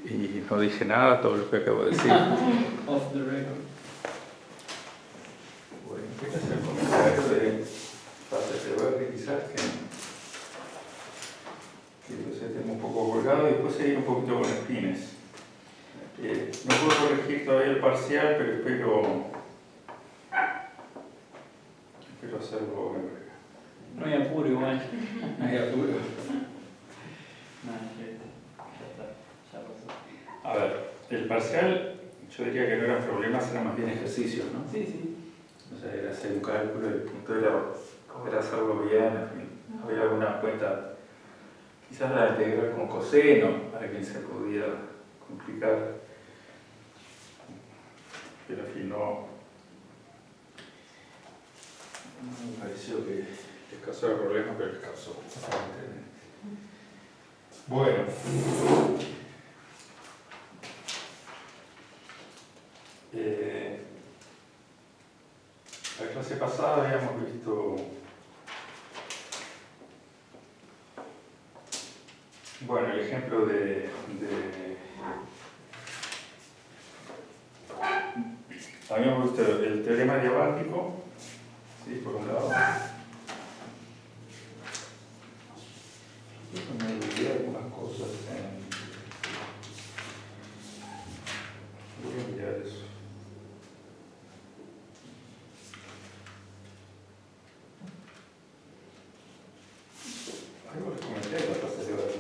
y no dije nada, todo lo que acabo de decir. Off the record. Bueno, este es el comentario de fases de Berry, quizás, que entonces estemos un poco colgado y después seguir un poquito con espines. No puedo corregir todavía el parcial, pero espero hacerlo en breve. No hay apuro igual. No hay apuro. No, ya está, ya pasó. A ver, el parcial, yo diría que no eran problemas, eran más bien ejercicios, ¿no? Sí, sí. O sea, era hacer un cálculo, el punto era hacerlo bien, en fin. Había alguna cuenta, quizás la integral con coseno, para quien se podía complicar. Pero al fin no me pareció que les causó el problema, pero les causó. Bueno. La clase pasada habíamos visto bueno, el ejemplo habíamos visto el teorema diabático, ¿sí? Por un lado. Me olvidé algunas cosas. Voy a mirar eso. Algo les comenté de las fases de Berry.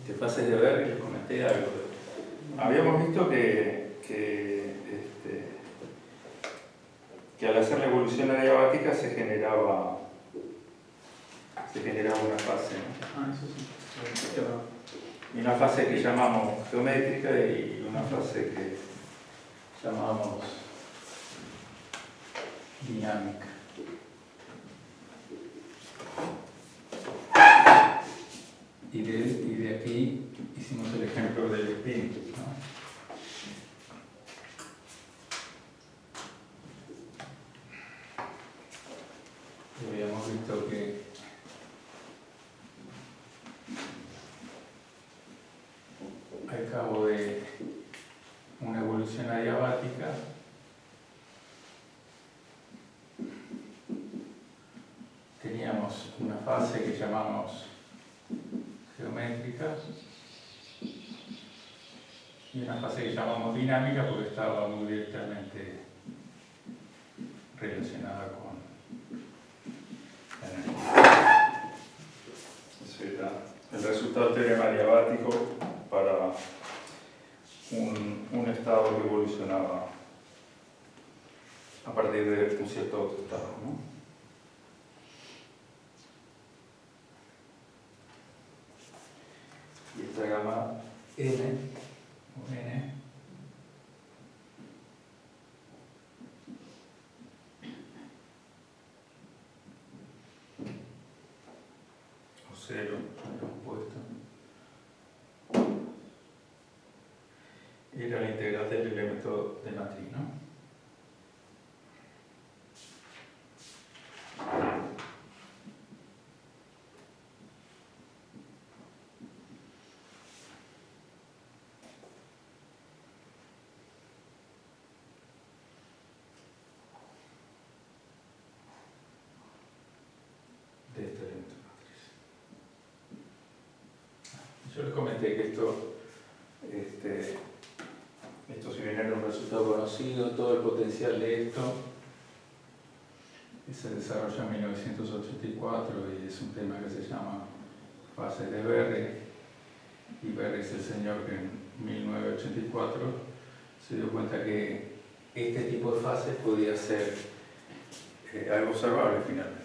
De fases de Berry les comenté algo. Habíamos visto que al hacer la evolución adiabática se generaba una fase, ¿no? Ah, eso sí. Y una fase que llamamos geométrica y una fase que llamamos dinámica. Y de aquí hicimos el ejemplo del spin, ¿no? Y habíamos visto que al cabo de una evolución adiabática teníamos una fase que llamamos geométrica y una fase que llamamos dinámica porque estaba muy directamente relacionada con la energía. Ese era el resultado del teorema adiabático para un estado que evolucionaba a partir de un cierto otro estado, ¿no? Y esta gama n, o n, o cero, puesto, era la integral del elemento de matriz, ¿no? De este elemento de matriz. Yo les comenté que esto si bien era un resultado conocido, todo el potencial de esto se desarrolló en 1984 y es un tema que se llama fases de Berry, y Berry es el señor que en 1984 se dio cuenta que este tipo de fases podía ser algo observable finalmente.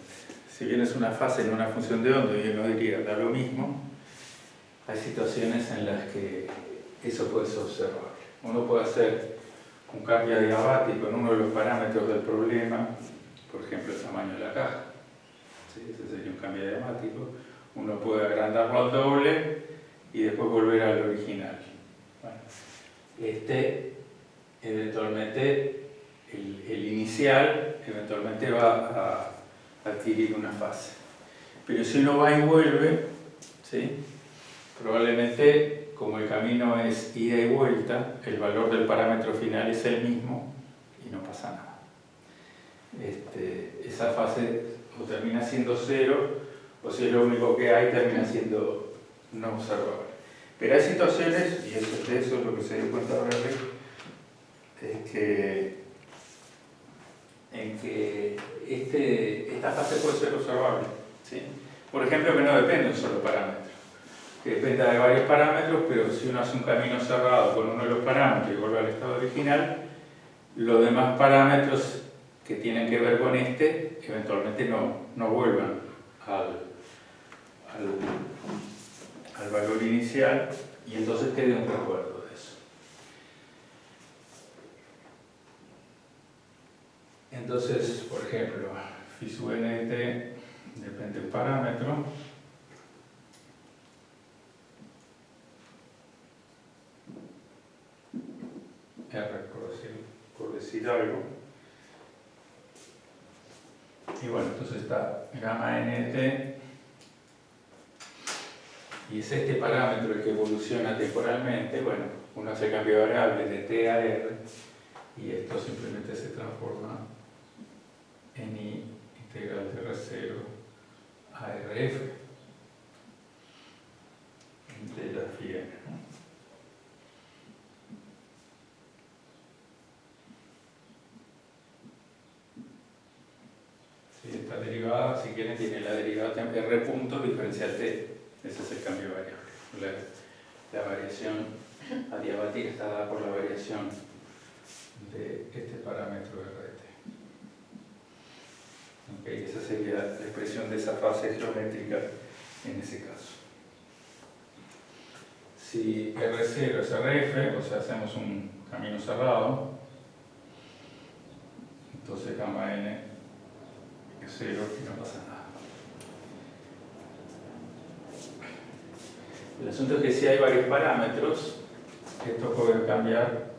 Si bien es una fase en una función de onda y uno diría da lo mismo, hay situaciones en las que eso puede ser observable. Uno puede hacer un cambio adiabático en uno de los parámetros del problema, por ejemplo el tamaño de la caja. ¿Sí? Ese sería un cambio adiabático. Uno puede agrandarlo al doble y después volver al original. Bueno, eventualmente, el inicial, eventualmente va a adquirir una fase. Pero si uno va y vuelve, ¿sí? probablemente, como el camino es ida y vuelta, el valor del parámetro final es el mismo y no pasa nada. Esa fase o termina siendo 0, o si es lo único que hay, termina siendo no observable. Pero hay situaciones, y de eso es lo que se dio cuenta Berry, en que esta fase puede ser observable, ¿sí? Por ejemplo, que no depende de un solo parámetro, que dependa de varios parámetros, pero si uno hace un camino cerrado con uno de los parámetros y vuelve al estado original, los demás parámetros que tienen que ver con eventualmente no vuelvan al valor inicial, y entonces quede un recuerdo de eso. Entonces, por ejemplo, phi sub n de t depende del parámetro. R por decir algo. Y bueno, entonces está gamma n de t, y es este parámetro el que evoluciona temporalmente. Bueno, uno hace el cambio de variable de t a r, y esto simplemente se transforma en i integral de R0 a Rf de la phi n, ¿no? Sí, esta derivada, si quieren, tiene la derivada R punto diferencial t. Ese es el cambio de variable. La variación adiabatica está dada por la variación de este parámetro Rt. Okay, esa sería la expresión de esa fase geométrica en ese caso. Si R0 es Rf, o sea, hacemos un camino cerrado, entonces gamma n es 0 y no pasa nada. El asunto es que si hay varios parámetros, esto puede cambiar.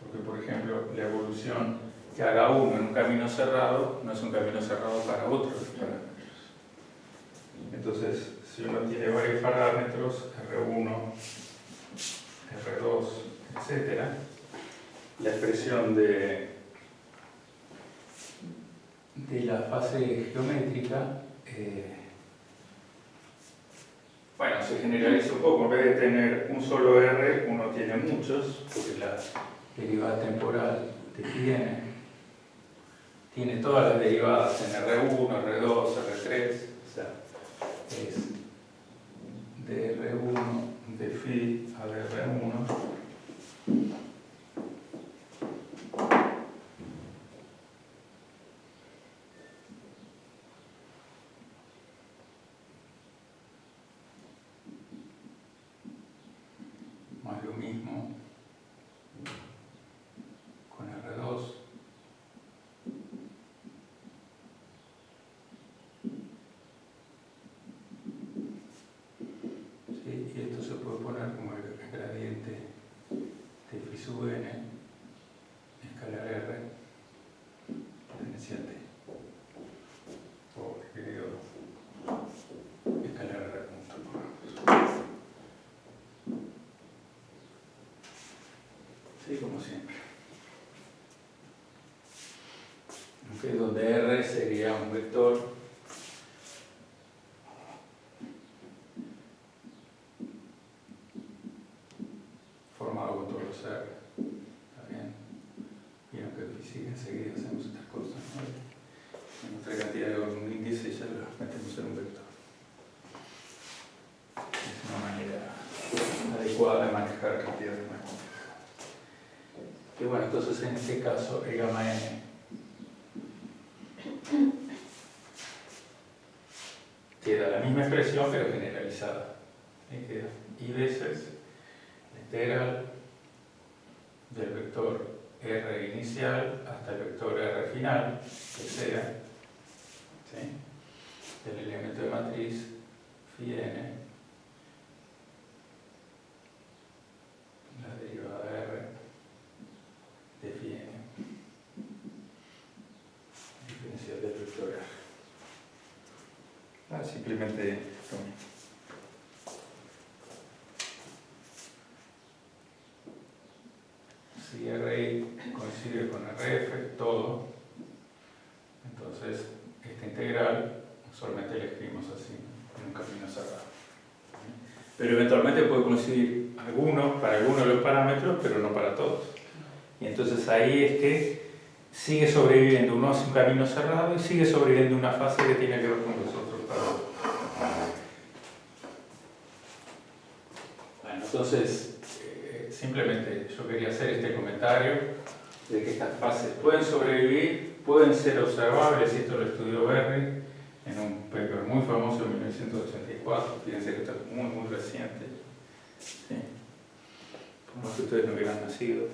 Porque, por ejemplo, la evolución que haga uno en un camino cerrado no es un camino cerrado para otros parámetros. Entonces, si uno tiene varios parámetros, R1, R2, etc., la expresión de la fase geométrica, bueno, se generaliza un poco. En vez de tener un solo R, uno tiene muchos, porque la derivada temporal de phi n tiene todas las derivadas en R1, R2, R3, o sea, es de R1 de phi a de R1 más lo mismo con R2 ¿sí? Y esto se puede poner como el gradiente de phi sub n escalar R potencial t, o dividido escalar R punto. Sí, como siempre. Okay, donde R sería un vector formado con todos los R. ¿Está bien? Vieron que en física enseguida hacemos estas cosas, ¿no? En nuestra cantidad con un índice y ya lo metemos en un vector. Es una manera adecuada de manejar cantidades más complejas. Y bueno, entonces en este caso el gamma n queda la misma expresión pero generalizada. ¿Sí? Queda i veces la integral del vector R inicial hasta el vector R final, que sea, ¿sí? Del elemento de matriz phi n, la derivada R de phi n, diferencial de Simplemente lo mismo. Si RI coincide con RF, todo, entonces esta integral solamente la escribimos así, en un camino cerrado. Pero eventualmente puede coincidir para algunos de los parámetros, pero no para todos. Y entonces ahí es que sigue sobreviviendo, uno hace un camino cerrado y sigue sobreviviendo una fase que tiene que ver con los otros parámetros. Bueno, entonces, simplemente yo quería hacer este comentario de que estas fases pueden sobrevivir, pueden ser observables, y esto lo estudió Berry en un paper muy famoso en 1984, fíjense que esto es muy, muy reciente. ¿Sí? Como si ustedes no hubieran nacido.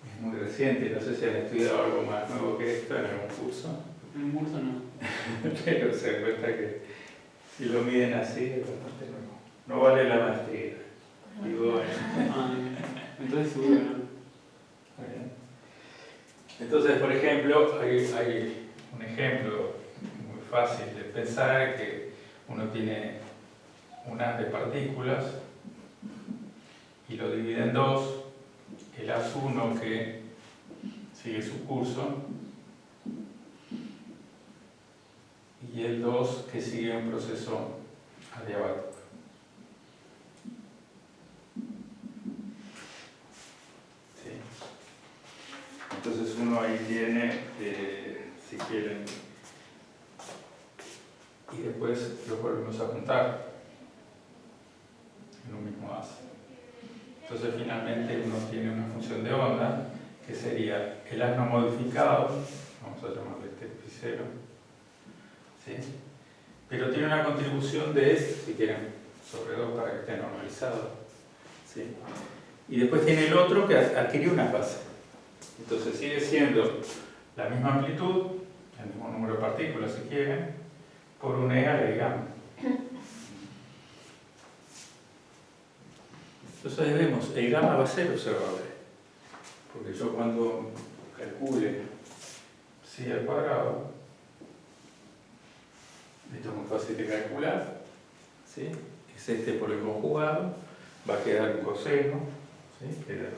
Es muy reciente, no sé si han estudiado algo más nuevo que esto en algún curso. En un curso no. Pero se dan cuenta que si lo miden así, es bastante nuevo. No vale la maestría. Digo, Entonces seguro que no. Entonces, por ejemplo, hay un ejemplo muy fácil de pensar que uno tiene un haz de partículas y lo divide en dos, el haz 1 que sigue su curso y el 2 que sigue un proceso adiabático. ¿Sí? Entonces uno ahí tiene, si quieren, y después lo volvemos a juntar en un mismo haz. Entonces finalmente uno tiene una función de onda que sería el haz no modificado, vamos a llamarle este phi0, ¿sí? Pero tiene una contribución de, si quieren, sobre 2 para que esté normalizado, ¿sí? Y después tiene el otro que adquirió una fase. Entonces sigue siendo la misma amplitud, el mismo número de partículas si quieren, por un E a la gamma. Entonces ahí vemos, el gamma va a ser observable, porque yo cuando calcule psi al cuadrado, esto es muy fácil de calcular, ¿sí? Es este por el conjugado, va a quedar un coseno, ¿sí? Queda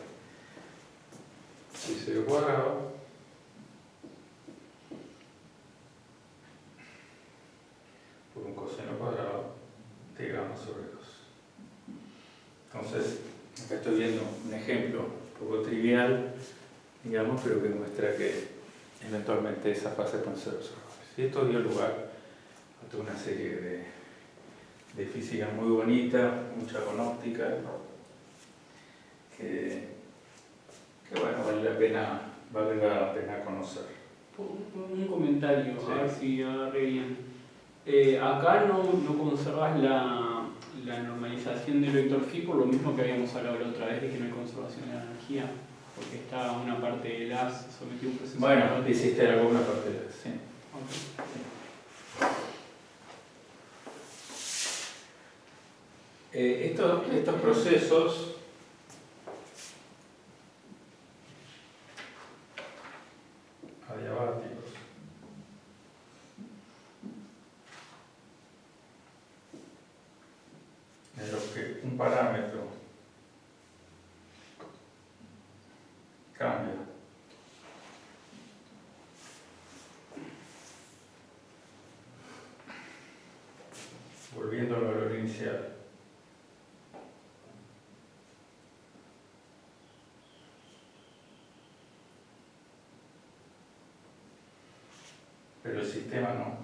psi 0 cuadrado por un coseno cuadrado de gamma sobre 2. Entonces, acá estoy viendo un ejemplo un poco trivial, digamos, pero que muestra que eventualmente esas fases pueden ser observables. Y esto dio lugar a toda una serie de física muy bonita, mucha con óptica, que bueno, vale la pena conocer. Un comentario, Sí. a ver si agarré bien. Acá no conservas la normalización del vector phi por lo mismo que habíamos hablado la otra vez de que no hay conservación de la energía, porque está una parte del haz sometida a un proceso. Bueno, hiciste alguna parte de eso, sí. Okay. Estos procesos adiabáticos en los que un parámetro cambia volviendo al valor inicial. Pero el sistema no.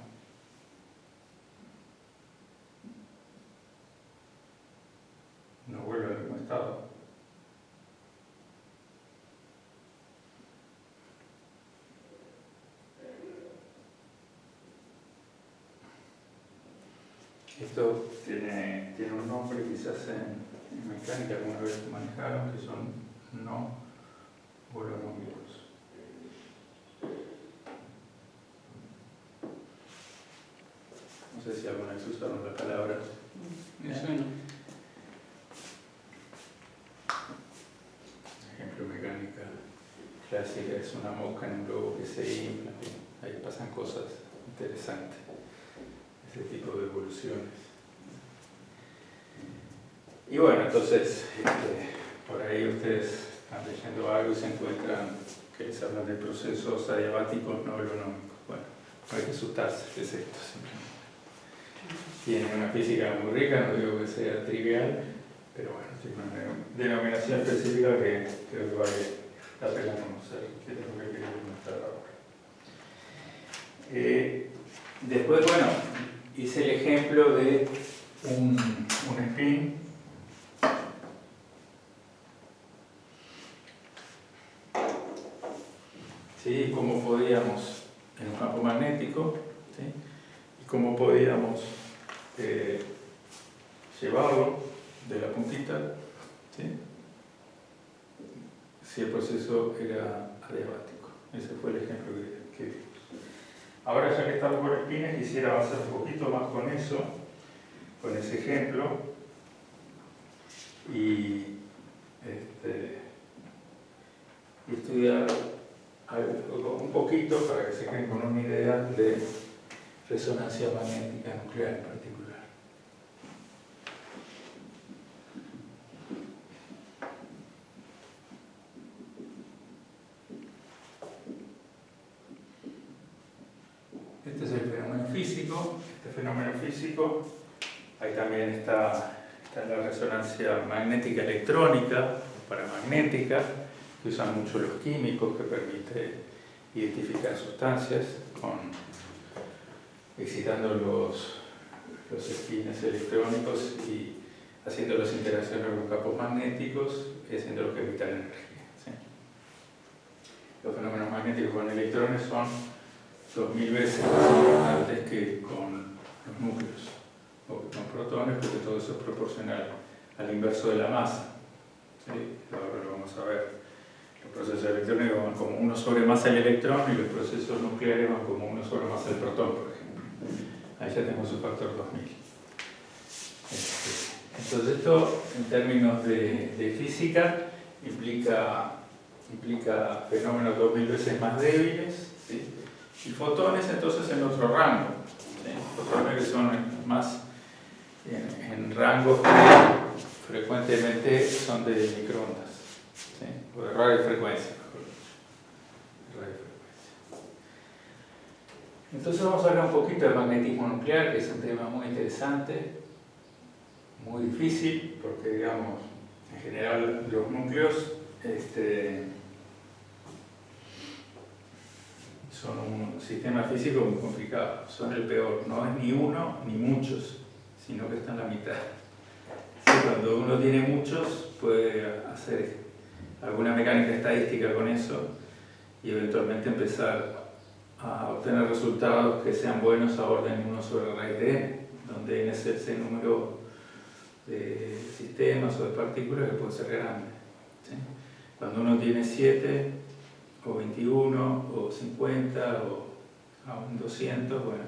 No vuelve al mismo estado. Esto tiene un nombre, quizás en mecánica alguna vez manejaron, que son no holonomios. No sé si alguna vez usaron la palabra. Me suena. Ejemplo, mecánica clásica es una mosca en un globo que se infla, ahí pasan cosas interesante ese tipo de evoluciones. Y bueno, entonces, por ahí ustedes están leyendo algo y se encuentran que les hablan de procesos adiabáticos no holonómicos. Bueno, no hay que asustarse, ¿qué es esto? Simplemente tiene una física muy rica, no digo que sea trivial, pero bueno, tiene una denominación específica que creo que vale la pena conocer, que es lo que quería mostrar ahora. Después, bueno, hice el ejemplo de un spin ¿sí? Cómo podíamos, en un campo magnético, ¿sí? Y cómo podíamos llevarlo de la puntita, ¿sí? Si el proceso era adiabático. Ese fue el ejemplo que vimos. Ahora, ya que estamos por espines, quisiera avanzar un poquito más con eso, con ese ejemplo, y estudiar un poquito para que se queden con una idea de resonancia magnética nuclear en particular. Este es el fenómeno físico. Este fenómeno físico, ahí también está la resonancia magnética electrónica, o paramagnética, que usan mucho los químicos, que permite identificar sustancias excitando los espines electrónicos y haciéndolos interaccionar con los campos magnéticos y haciéndolos que emitan energía. ¿Sí? Los fenómenos magnéticos con electrones son 2000 veces más importantes que con los núcleos o con protones, porque todo eso es proporcional al inverso de la masa. ¿Sí? Ahora lo vamos a ver. Los procesos electrónicos van como 1 sobre masa el electrón y los procesos nucleares van como 1 sobre masa el protón, por ejemplo. Ahí ya tenemos un factor 2000. Entonces esto, en términos de física, implica fenómenos 2000 veces más débiles, ¿sí? Y fotones entonces en otro rango, ¿sí? Fotones que son más en rangos que frecuentemente son de microondas, ¿sí? O de radiofrecuencia, mejor dicho. Entonces vamos a hablar un poquito de magnetismo nuclear, que es un tema muy interesante, muy difícil, porque digamos, en general los núcleos son un sistema físico muy complicado, son el peor, no es ni uno ni muchos, sino que está en la mitad. Sí, cuando uno tiene muchos puede hacer alguna mecánica estadística con eso y eventualmente empezar a obtener resultados que sean buenos a orden 1 sobre raíz de n, donde n es ese número de sistemas o de partículas que puede ser grande. ¿Sí? Cuando uno tiene 7 o 21 o 50 o aún 200, bueno,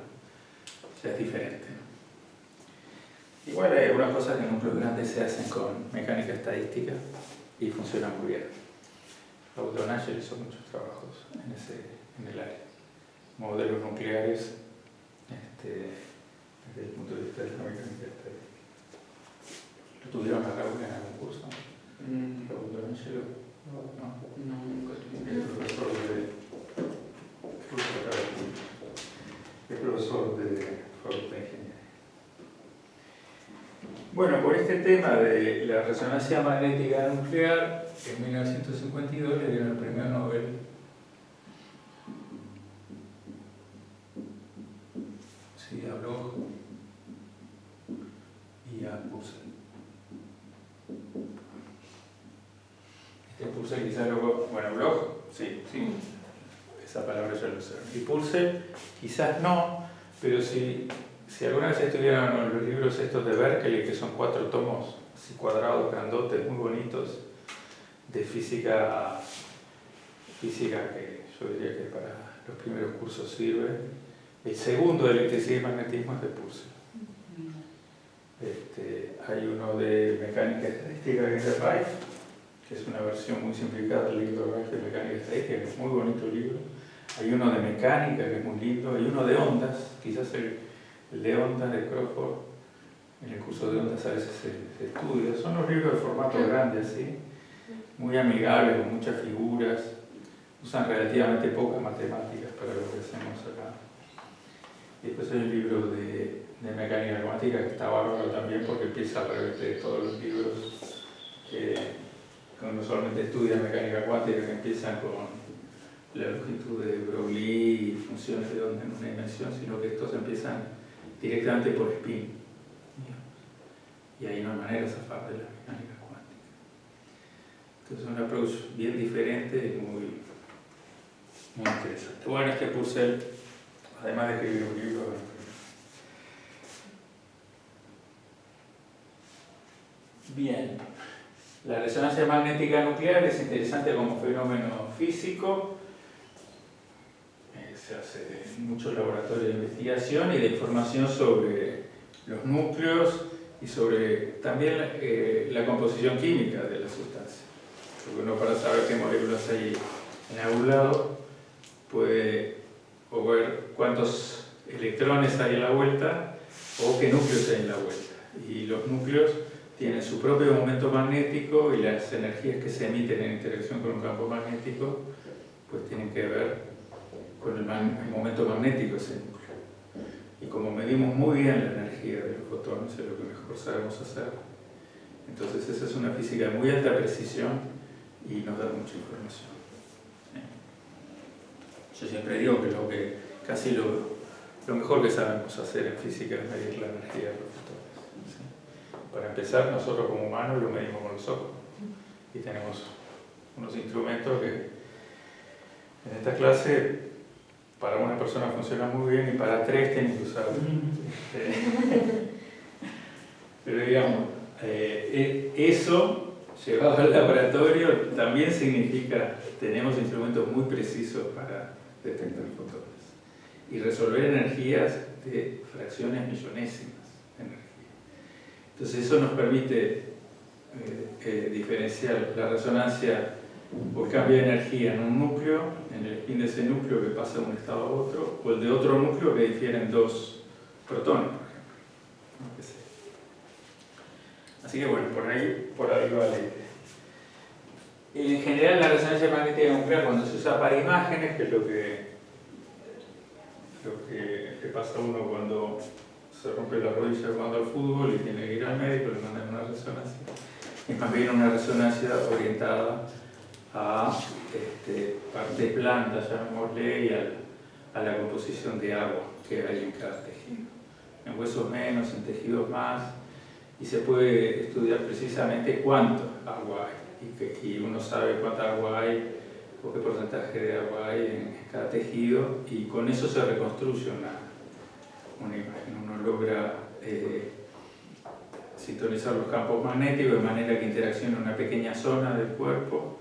ya es diferente, ¿no? Igual hay algunas cosas que en núcleos grandes se hacen con mecánica estadística y funcionan muy bien. Gaudo Nash hizo muchos trabajos en el área. Modelos nucleares desde el punto de vista de la mecánica estadística. ¿Lo tuvieron a Raúl en algún curso? ¿Raúl Angelo? No, nunca tuve. El profesor de Facultad de Ingeniería. Bueno, por este tema de la resonancia magnética nuclear, en 1952 le dieron el premio Nobel a Bloch y a Purcell. Purcell quizás luego, bueno, Bloch, sí, esa palabra ya lo sé. Y Purcell quizás no, pero si alguna vez estudiaron los libros estos de Berkeley, que son 4 tomos así cuadrados, grandotes, muy bonitos, de física que yo diría que para los primeros cursos sirve. El segundo de electricidad y magnetismo es de Purcell. Hay uno de mecánica estadística de Reich, que es una versión muy simplificada del libro Reich de mecánica estadística, que es muy bonito el libro. Hay uno de mecánica que es muy lindo, hay uno de ondas, quizás el de ondas de Crawford, en el curso de ondas a veces se estudia. Son los libros de formato grande así, muy amigables, con muchas figuras, usan relativamente pocas matemáticas para lo que hacemos acá. Y después hay un libro de mecánica cuántica que está bárbaro también porque empieza al revés de todos los libros que uno solamente estudia mecánica cuántica, que empiezan con la longitud de Broglie y funciones de onda en una dimensión, sino que estos empiezan directamente por spin. Y ahí no hay manera de zafar de la mecánica cuántica. Entonces es un approach bien diferente y muy interesante. Bueno, Purcell, además de escribir un libro, bien, la resonancia magnética nuclear es interesante como fenómeno físico. Se hace en muchos laboratorios de investigación y de información sobre los núcleos y sobre también la composición química de la sustancia. Porque uno, para saber qué moléculas hay en algún lado, puede o ver cuántos electrones hay en la vuelta o qué núcleos hay en la vuelta. Y los núcleos tienen su propio momento magnético y las energías que se emiten en interacción con un campo magnético pues tienen que ver con el momento magnético de ese núcleo. Y como medimos muy bien la energía de los fotones, es lo que mejor sabemos hacer, entonces esa es una física de muy alta precisión y nos da mucha información. Yo siempre digo que casi lo mejor que sabemos hacer en física es medir la energía de los fotones. ¿Sí? Para empezar, nosotros como humanos lo medimos con los ojos y tenemos unos instrumentos que en esta clase para una persona funciona muy bien y para tres tienen que usarlo. Pero digamos, eso llevado al laboratorio también significa tenemos instrumentos muy precisos para detectar fotones y resolver energías de fracciones millonésimas de energía. Entonces eso nos permite diferenciar la resonancia por cambio de energía en un núcleo, en el spin de ese núcleo que pasa de un estado a otro, o el de otro núcleo que difieren dos protones, por ejemplo. Así que bueno, por ahí va la idea. En general la resonancia magnética nuclear, cuando se usa para imágenes, que es lo que le pasa a uno cuando se rompe la rodilla jugando al fútbol y tiene que ir al médico, le mandan una resonancia. Es más bien una resonancia orientada a parte planta, llamémosle, y a la composición de agua que hay en cada tejido. En huesos menos, en tejidos más, y se puede estudiar precisamente cuánto agua hay, y uno sabe cuánta agua hay, o qué porcentaje de agua hay en cada tejido, y con eso se reconstruye una imagen. Uno logra sintonizar los campos magnéticos de manera que interacciona en una pequeña zona del cuerpo,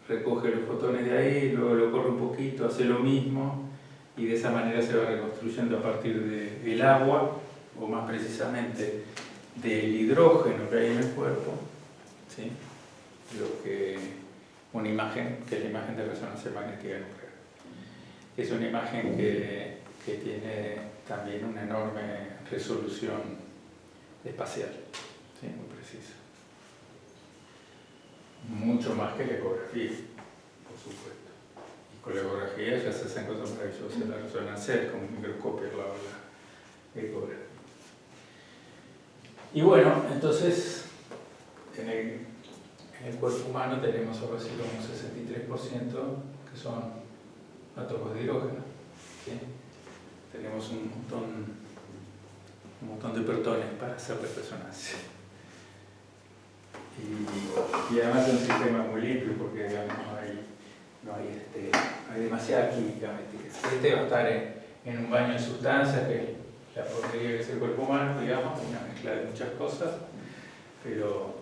recoge los fotones de ahí, luego lo corre un poquito, hace lo mismo, y de esa manera se va reconstruyendo a partir del agua, o más precisamente del hidrógeno que hay en el cuerpo, ¿sí? Una imagen que es la imagen de resonancia magnética nuclear. Es una imagen que tiene también una enorme resolución espacial, ¿sí? Muy precisa. Mucho más que la ecografía, por supuesto. Y con la ecografía ya se hacen cosas maravillosas. La resonancia es como un microscopio al lado de la ecografía. Y bueno, entonces en el cuerpo humano tenemos algo así como un 63% que son átomos de hidrógeno, ¿sí? Tenemos un montón de protones para hacer la resonancia. Y además es un sistema muy limpio porque digamos, no hay demasiada química métrica. Va a estar en un baño de sustancias, que es la porquería que es el cuerpo humano, digamos, una mezcla de muchas cosas, pero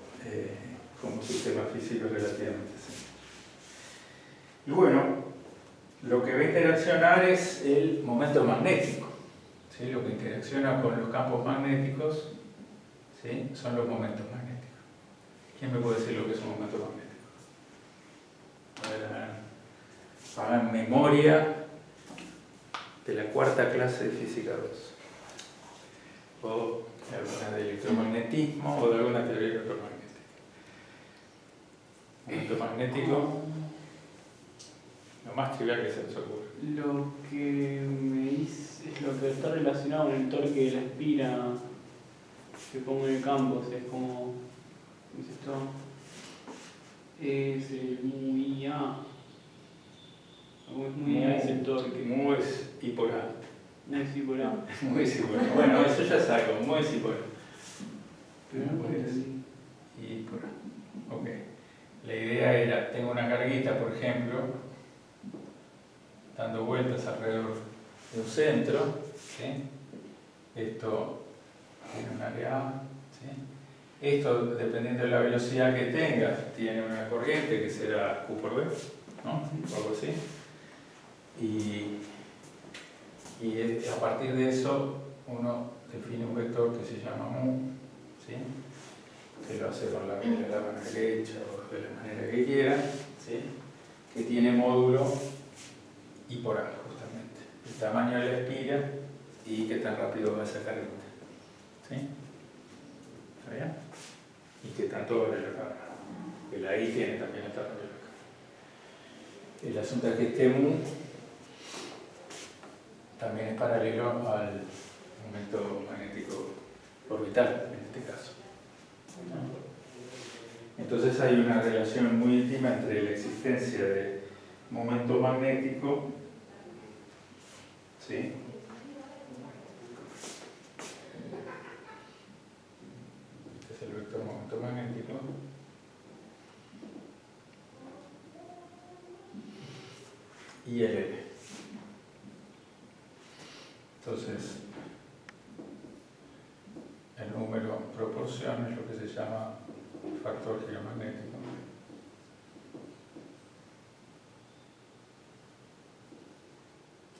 como sistema físico relativamente simple. Y bueno, lo que va a interaccionar es el momento magnético, ¿sí? Lo que interacciona con los campos magnéticos, ¿sí? Son los momentos magnéticos. ¿Quién me puede decir lo que es un momento magnético? A ver, hagan memoria de la cuarta clase de física 2, o de alguna de electromagnetismo o de alguna teoría electromagnética. Momento magnético, lo más trivial que se les ocurre. Lo que me dice es lo que está relacionado con el torque de la espira que pongo en el campo, o sea, es como. ¿Qué es esto? Es el mu IA. Es muy IA, es el torque. Mu es I por A. No es I por A. Mu es I por A. Bueno, eso ya saco, mu es I por A. Pero no puede ser. I por A. Ok. La idea era, tengo una carguita, por ejemplo, dando vueltas alrededor de un centro, ¿sí? Esto tiene un área A, ¿sí? Esto, dependiendo de la velocidad que tenga, tiene una corriente que será Q por B, ¿no? O algo así. Y a partir de eso, uno define un vector que se llama mu, ¿sí? Que lo hace con la mano derecha o de la manera que quiera, ¿sí? Que tiene módulo I por A, justamente. El tamaño de la espira y qué tan rápido va esa carguita. ¿Sí? ¿Está bien? Y qué tanto vale la carga. Que la I tiene también el tamaño de la carga. El asunto es que este mu también es paralelo al momento magnético orbital, en este caso. Entonces hay una relación muy íntima entre la existencia de momento magnético, ¿sí? Este es el vector momento magnético. Y el L. Entonces, el número en proporción es lo que se llama factor geomagnético.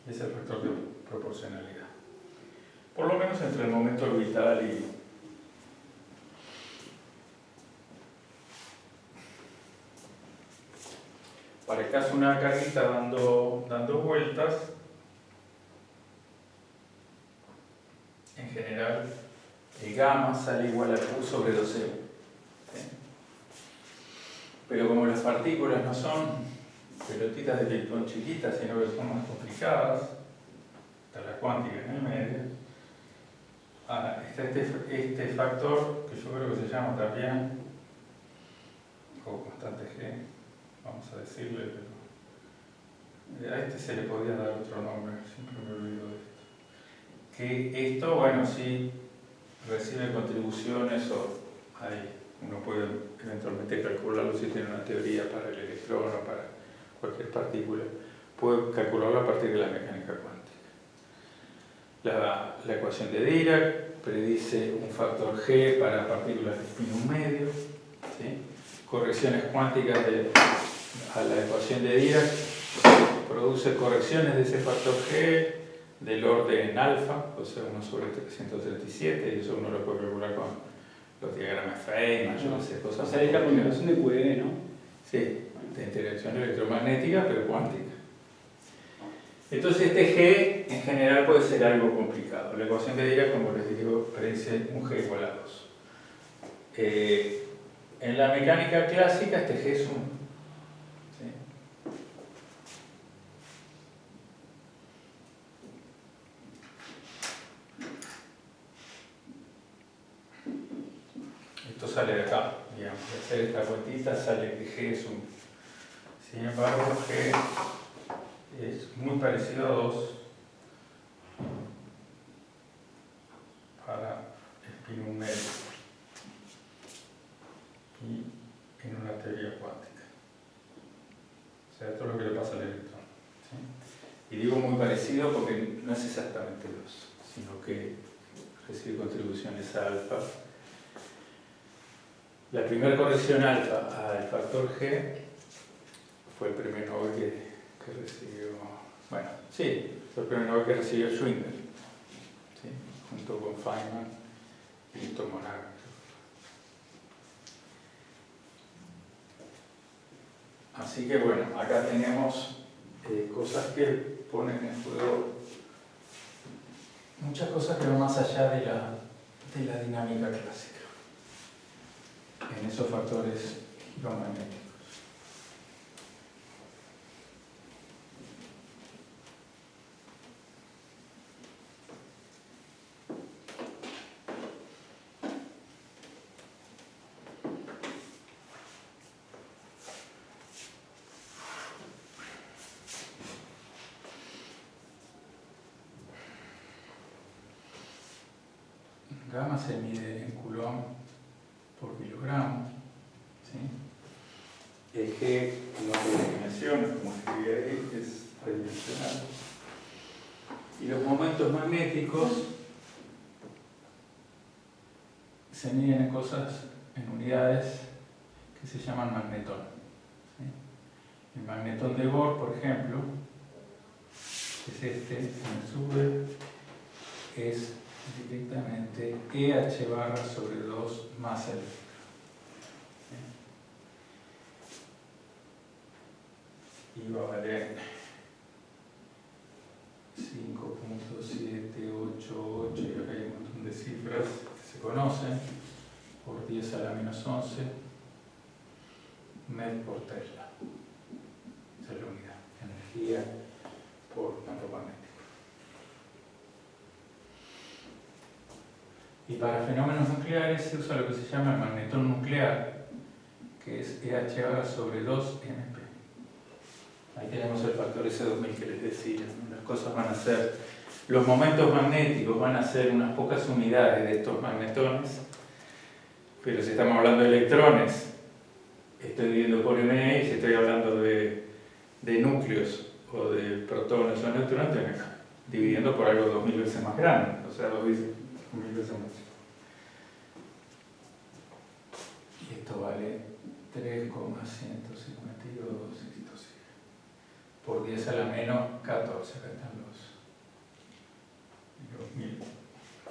Es el factor de proporcionalidad. Por lo menos entre el momento orbital y para el caso de una carguita dando vueltas, en general el gamma sale igual a Q sobre 2M. ¿Sí? Pero como las partículas no son pelotitas de ping-pong chiquitas, sino que son más complicadas, está la cuántica en el medio, está este factor que yo creo que se llama también, o constante G, vamos a decirle, pero a este se le podía dar otro nombre, siempre me olvido de esto. Que esto, bueno, sí recibe contribuciones o uno puede eventualmente calcularlo si tiene una teoría para el electrón o para cualquier partícula, puede calcularlo a partir de la mecánica cuántica. La ecuación de Dirac predice un factor G para partículas de spin medio, ¿sí? Correcciones cuánticas a la ecuación de Dirac produce correcciones de ese factor G del orden alfa, o sea 1 sobre 337, y eso uno lo puede calcular con los diagramas Feynman, yo no sé, cosas. O sea, es la combinación de QED, ¿no? Sí, de interacción electromagnética, pero cuántica. Entonces este G en general puede ser algo complicado. La ecuación de Dirac, como les digo, predice un G igual a 2. En la mecánica clásica este G es 1. ¿Sí? Esto sale de acá, digamos, de hacer esta cuentita sale que G es 1. Sin embargo, G es muy parecido a 2 para spin medio y en una teoría cuántica. O sea, esto es lo que le pasa al electrón. ¿Sí? Y digo muy parecido porque no es exactamente 2, sino que recibe contribuciones a alfa. La primera corrección alfa al factor G fue el premio Nobel que recibió, bueno, sí, fue el premio Nobel que recibió Schwinger, ¿sí? Junto con Feynman y Tomonaga. Así que bueno, acá tenemos cosas que ponen en juego muchas cosas que van más allá de la dinámica clásica, en esos factores giromagnéticos. Gamma se mide en coulomb por kilogramo, ¿sí? El G no tiene dimensiones, como escribí ahí, es redimensional. Y los momentos magnéticos se miden en cosas, en unidades que se llaman magnetón, ¿sí? El magnetón de Bohr, por ejemplo, que es este, en sube, es directamente EH barra sobre 2 masa eléctrica. Y va a valer 5.788, y acá hay un montón de cifras que se conocen, por 10 a la menos 11 mel por Tesla. Esa es la unidad, energía por campo magnético. Y para fenómenos nucleares se usa lo que se llama el magnetón nuclear, que es EH barra sobre 2 MP. Ahí tenemos el factor S2000 que les decía, ¿no? Las cosas van a ser, los momentos magnéticos van a ser unas pocas unidades de estos magnetones, pero si estamos hablando de electrones, estoy dividiendo por ME, y si estoy hablando de núcleos o de protones o neutrones, estoy dividiendo por algo 2000 veces más grande, o sea, 2000 veces más. Y esto vale 3,152 por 10 a la menos 14, acá están los 1000,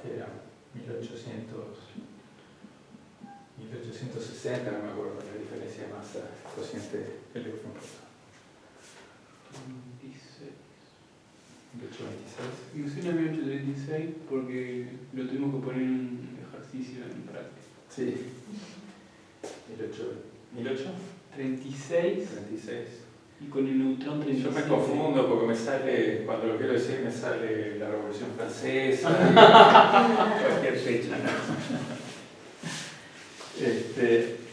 que eran 1860, no me acuerdo la diferencia de masa, cociente electron-protón. 1826. Y usé la 1836 porque lo tuvimos que poner en un ejercicio en práctica. Sí. 1836. 36. Y con el neutrón 36. Yo me confundo porque me sale, cuando lo quiero decir, me sale la Revolución Francesa, cualquier fecha, ¿no?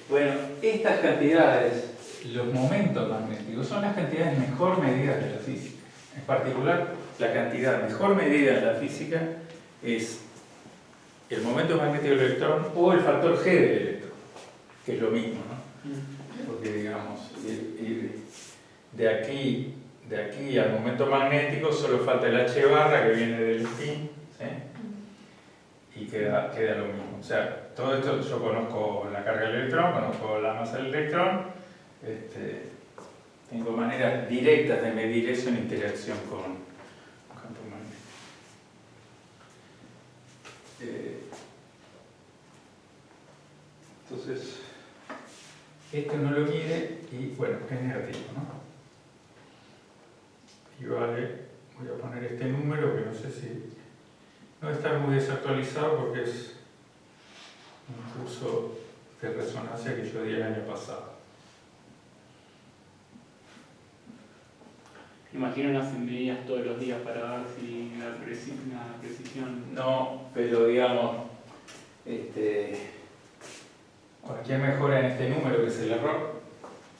Bueno, estas cantidades, los momentos magnéticos, son las cantidades mejor medidas de la física. En particular, la cantidad mejor medida de la física es el momento magnético del electrón o el factor G del electrón, que es lo mismo, ¿no? Porque, digamos, de aquí al momento magnético solo falta el H barra que viene del spin, ¿sí? Y queda lo mismo. O sea, todo esto yo conozco la carga del electrón, conozco la masa del electrón, tengo maneras directas de medir eso en interacción con campo magnético. Entonces, esto no lo mide y bueno, es negativo, ¿no? Y vale, voy a poner este número que no sé si no va a estar muy desactualizado porque es un curso de resonancia que yo di el año pasado. Imagino no hacen medidas todos los días para ver si la precisión. No, pero digamos, cualquier mejora en este número, que es el error,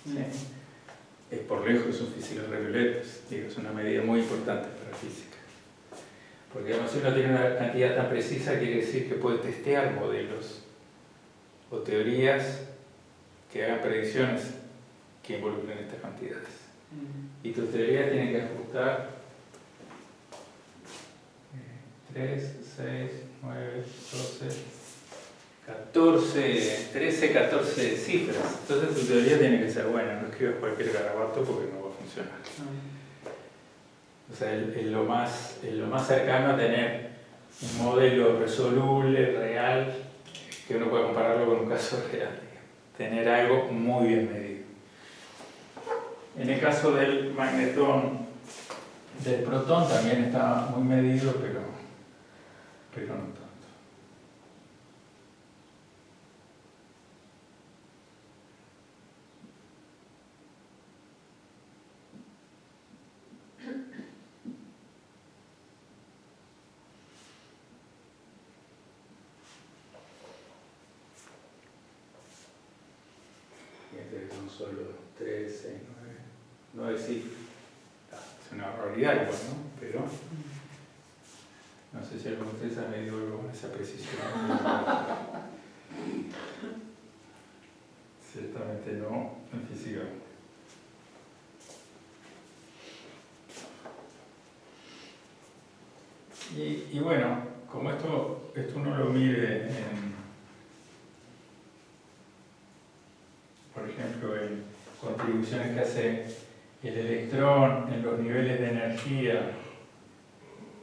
¿sí? Es por lejos un física revioletas, es una medida muy importante para la física. Porque digamos, si uno tiene una cantidad tan precisa, quiere decir que puede testear modelos o teorías que hagan predicciones que involucren estas cantidades. Y tus teorías tienen que ajustar 3, 6, 9, 12, 14, 13, 14 cifras. Entonces tu teoría tiene que ser buena, no escribas cualquier garabato porque no va a funcionar. O sea, es lo más cercano a tener un modelo resoluble, real, que uno pueda compararlo con un caso real. Tener algo muy bien medido. En el caso del magnetón del protón también está muy medido, pero pero no tanto. Son solo 3, 6, 9 cifras. Es una barbaridad igual, ¿no? Pero no sé si alguno de ustedes ha medido algo con esa precisión. Ciertamente no en física. Y bueno, como esto uno lo mide por ejemplo, en contribuciones que hace el electrón en los niveles de energía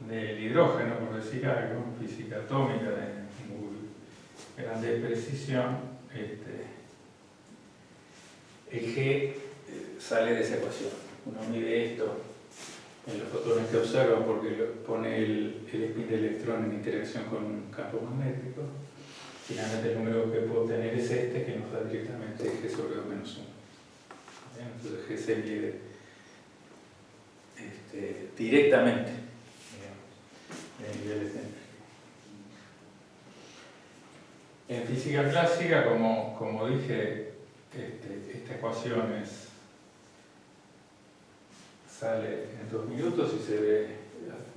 del hidrógeno, por decir algo, física atómica de muy grande precisión, el G sale de esa ecuación. Uno mide esto en los fotones que observa porque pone el spin de electrón en interacción con un campo magnético. Finalmente el número que puedo obtener es este, que nos da directamente G sobre 2 menos 1. ¿Bien? Entonces G se mide directamente, de niveles de energía. En física clásica, como dije, esta ecuación sale en 2 minutos y se ve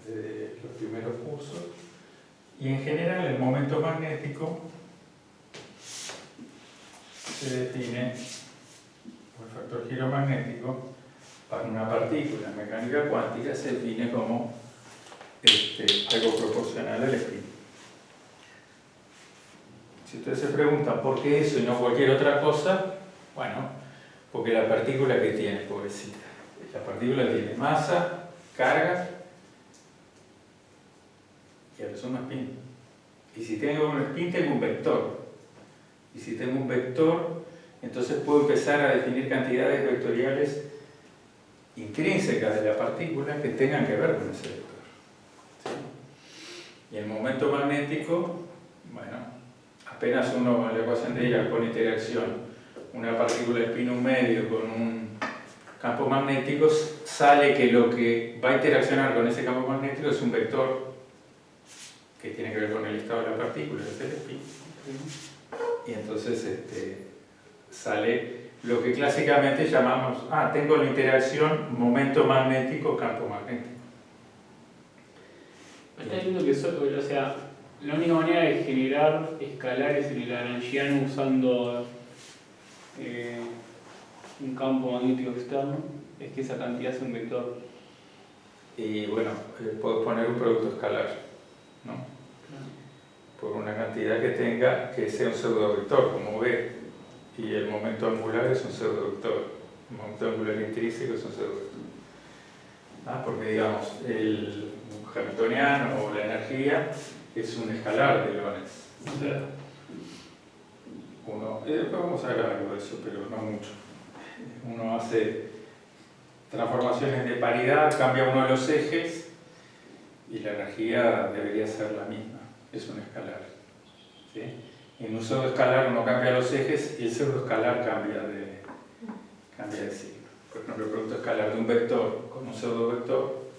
desde los primeros cursos. Y en general el momento magnético se define por el factor giro magnético para una partícula en mecánica cuántica, se define como algo proporcional al spin. Si ustedes se preguntan por qué eso y no cualquier otra cosa, bueno, porque la partícula que tiene, pobrecita, la partícula tiene masa, carga y a la suma spin. Y si tengo un spin, tengo un vector. Y si tengo un vector, entonces puedo empezar a definir cantidades vectoriales intrínsecas de la partícula que tengan que ver con ese vector. ¿Sí? Y el momento magnético, bueno, apenas uno en la ecuación de ella pone interacción una partícula de spin 1 medio con un campo magnético, sale que lo que va a interaccionar con ese campo magnético es un vector que tiene que ver con el estado de la partícula, es el spin. Y entonces sale lo que clásicamente llamamos, tengo la interacción momento magnético-campo magnético. Está diciendo que o sea, la única manera de generar escalares en el Lagrangiano usando un campo magnético externo es que esa cantidad sea un vector. Y bueno, puedo poner un producto escalar, ¿no? Por una cantidad que sea un pseudovector, como V, y el momento angular es un pseudovector, el momento angular intrínseco es un pseudovector. Porque digamos, el hamiltoniano o la energía es un escalar de Lorentz. O sea, después vamos a hablar algo de eso, pero no mucho. Uno hace transformaciones de paridad, cambia uno de los ejes y la energía debería ser la misma. Es un escalar. ¿Sí? En un pseudoescalar uno cambia los ejes y el pseudoescalar cambia de signo. Por ejemplo, el producto escalar de un vector con un pseudovector,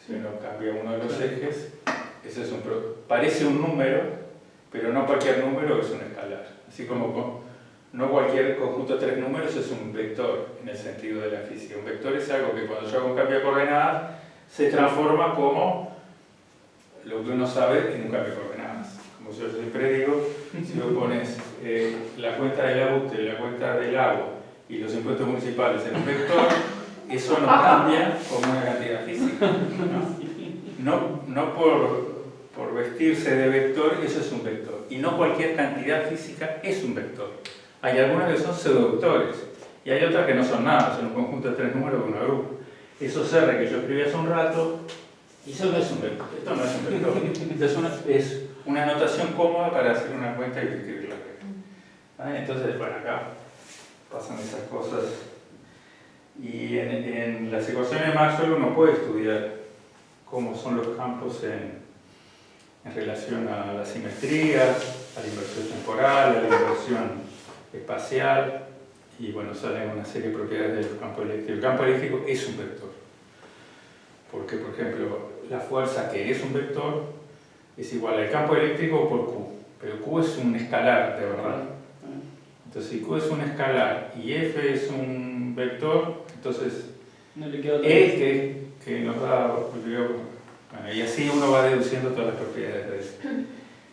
si uno cambia uno de los ejes, ese es parece un número, pero no cualquier número es un escalar. Así como no cualquier conjunto de 3 números es un vector en el sentido de la física. Un vector es algo que cuando yo hago un cambio de coordenadas se transforma como lo que uno sabe en un cambio de coordenadas. Como yo siempre digo, si vos pones la cuenta del auto y la cuenta del agua y los impuestos municipales en un vector, eso no cambia como una cantidad física. No por vestirse de vector, eso es un vector. Y no cualquier cantidad física es un vector. Hay algunas que son pseudovectores y hay otras que no son nada, son un conjunto de 3 números que uno agrupa. Esos R que yo escribí hace un rato, eso no es un vector. Esto no es un vector. Es una notación cómoda para hacer una cuenta y escribirla. Entonces, bueno, acá pasan esas cosas. Y en las ecuaciones de Maxwell uno puede estudiar cómo son los campos en relación a las simetrías, a la inversión temporal, a la inversión espacial, y bueno, salen una serie de propiedades del campo eléctrico. El campo eléctrico es un vector, porque por ejemplo, la fuerza que es un vector es igual al campo eléctrico por Q, pero Q es un escalar, de verdad. Entonces, si Q es un escalar y F es un vector, entonces no le queda que nos da, bueno, y así uno va deduciendo todas las propiedades de eso.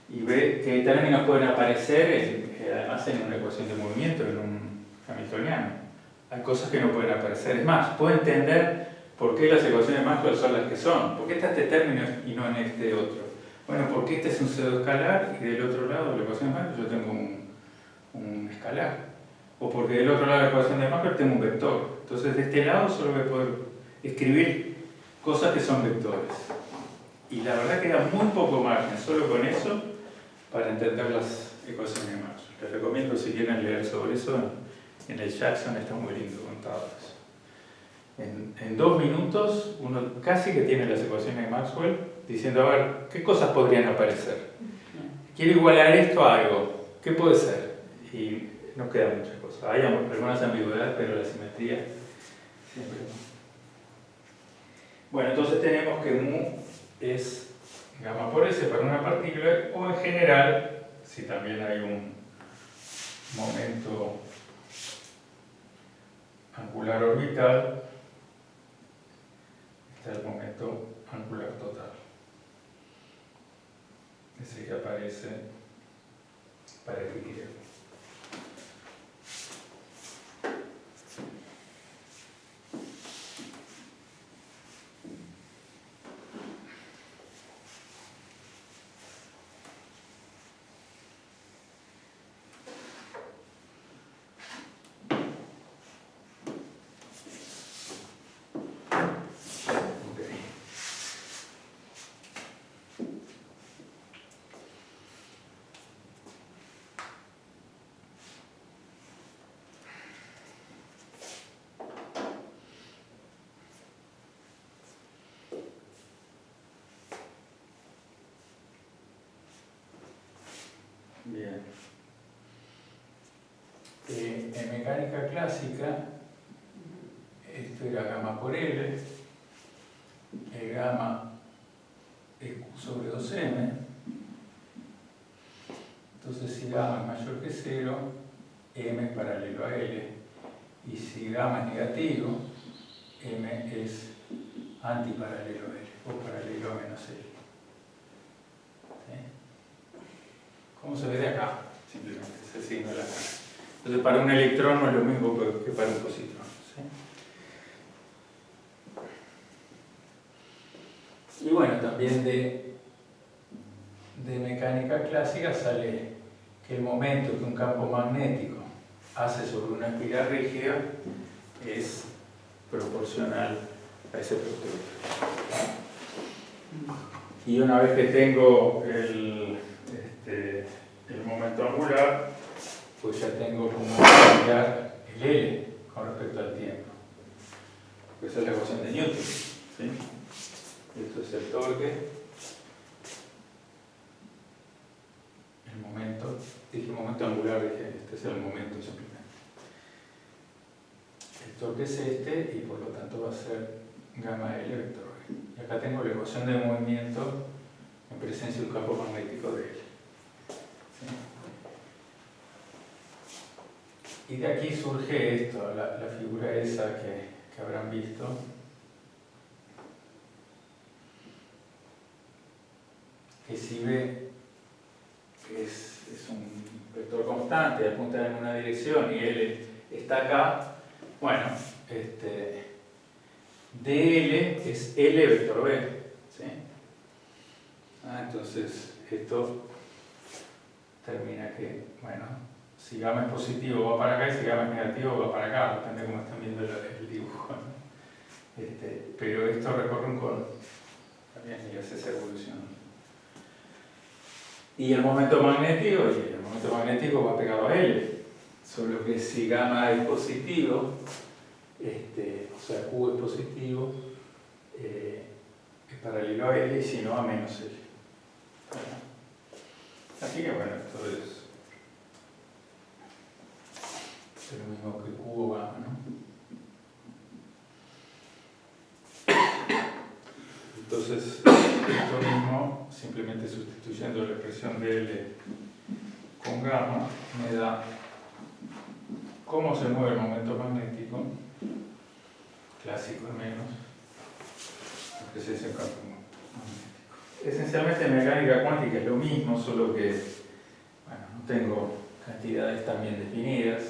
Y ve qué términos pueden aparecer, además en una ecuación de movimiento, en un hamiltoniano. Hay cosas que no pueden aparecer. Es más, puedo entender por qué las ecuaciones de Maxwell son las que son. ¿Por qué está este término y no en este otro? Bueno, porque este es un pseudoescalar y del otro lado de la ecuación de Maxwell yo tengo un escalar. O porque del otro lado de la ecuación de Maxwell tengo un vector. Entonces de este lado solo voy a poder escribir cosas que son vectores. Y la verdad que da muy poco margen, solo con eso, para entender las ecuaciones de Maxwell. Les recomiendo si quieren leer sobre eso, en el Jackson está muy lindo contado eso. En 2 minutos uno casi que tiene las ecuaciones de Maxwell diciendo, a ver, ¿qué cosas podrían aparecer? Quiero igualar esto a algo, ¿qué puede ser? Y no quedan muchas cosas. Hay algunas ambigüedades, pero la simetría siempre no. Bueno, entonces tenemos que mu es gamma por S para una partícula, o en general, si también hay un momento angular orbital, está el momento angular total. Ese que aparece para el griego. Bien. En mecánica clásica, esto era gamma por L, el gamma es Q sobre 2m, entonces si gamma es mayor que 0, m es paralelo a L, y si gamma es negativo, m es antiparalelo a L, o paralelo a menos L. ¿Sí? ¿Cómo se ve de acá? Simplemente ese signo de la cara. Entonces para un electrón no es lo mismo que para un positrón. ¿Sí? Y bueno, también de mecánica clásica sale que el momento que un campo magnético hace sobre una espiral rígida es proporcional a ese producto. Y una vez que tengo el momento angular, pues ya tengo como cambiar el L con respecto al tiempo. Esa es la ecuación de Newton. ¿Sí? Esto es el torque. El momento, dije momento angular, dije este es el momento simplemente. El torque es este y por lo tanto va a ser gamma L vector B. Y acá tengo la ecuación de movimiento en presencia de un campo magnético de L. ¿Sí? Y de aquí surge esto, la figura esa que habrán visto. Que si B es un vector constante, apunta en una dirección y L está acá, bueno, dL es L vector B. ¿Sí? Entonces, esto termina que, bueno, si gamma es positivo va para acá y si gamma es negativo va para acá, depende de cómo están viendo el dibujo, ¿no? Pero esto recorre un cono, también y hace esa evolución. Y el momento magnético va pegado a L, solo que si gamma es positivo, o sea Q es positivo, es paralelo a L y si no a menos L. Así que bueno, esto es lo mismo que cubo gamma, ¿no? Entonces, esto mismo, simplemente sustituyendo la expresión de L con gamma, me da cómo se mueve el momento magnético, clásico al menos, aunque se dice campo magnético. Esencialmente en mecánica cuántica es lo mismo, solo que bueno, no tengo cantidades tan bien definidas.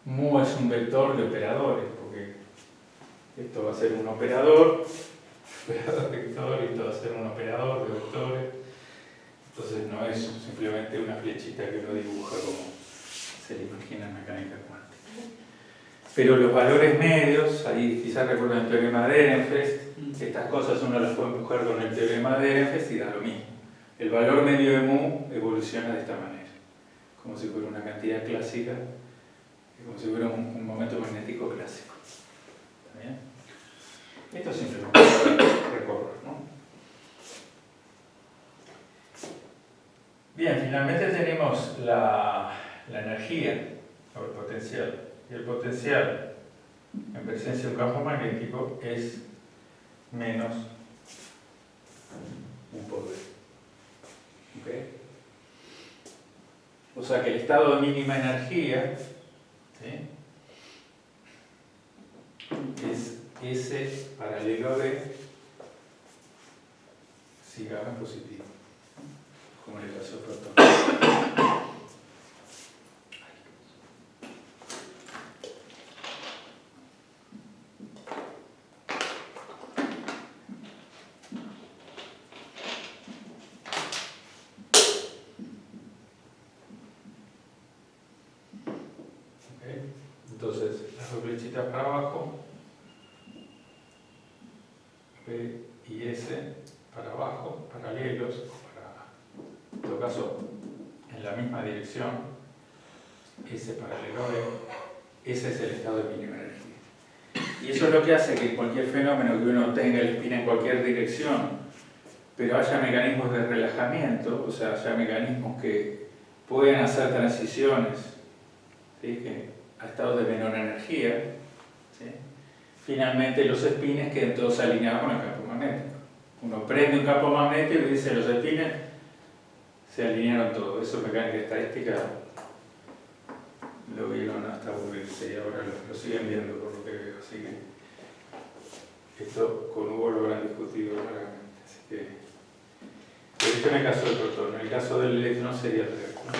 Mu es un vector de operadores, porque esto va a ser un operador vector, y esto va a ser un operador de vectores. Entonces no es simplemente una flechita que uno dibuja como se le imagina en mecánica cuántica. Pero los valores medios, ahí quizás recuerdan el teorema de Ehrenfest, estas cosas uno las puede empujar con el teorema de Ehrenfest y da lo mismo. El valor medio de mu evoluciona de esta manera, como si fuera una cantidad clásica, como si fuera un momento magnético clásico. ¿Está bien? Esto simplemente recorrer, ¿no? Bien, finalmente tenemos la energía o el potencial. Y el potencial en presencia de un campo magnético es menos U por V. ¿Okay? O sea que el estado de mínima energía, ¿sí?, es S paralelo a V si gamma es positivo, como en el caso de protón. Entonces, las dos flechitas para abajo, P y S para abajo, paralelos, en todo caso en la misma dirección, S paralelo a V, ese es el estado de mínima energía. Y eso es lo que hace que cualquier fenómeno que uno tenga el spin en cualquier dirección, pero haya mecanismos de relajamiento, o sea, haya mecanismos que pueden hacer transiciones, ¿sí?, a estados de menor energía, ¿sí?, finalmente los spines queden todos alineados con el campo magnético. Uno prende un campo magnético y dice los spines se alinearon todos. Eso es mecánica estadística, lo vieron hasta aburrirse y ahora lo siguen viendo por lo que veo. Así que esto con Hugo lo habrán discutido largamente. Así que, pero este es el caso del protón, en el caso del electrón sería el reactor.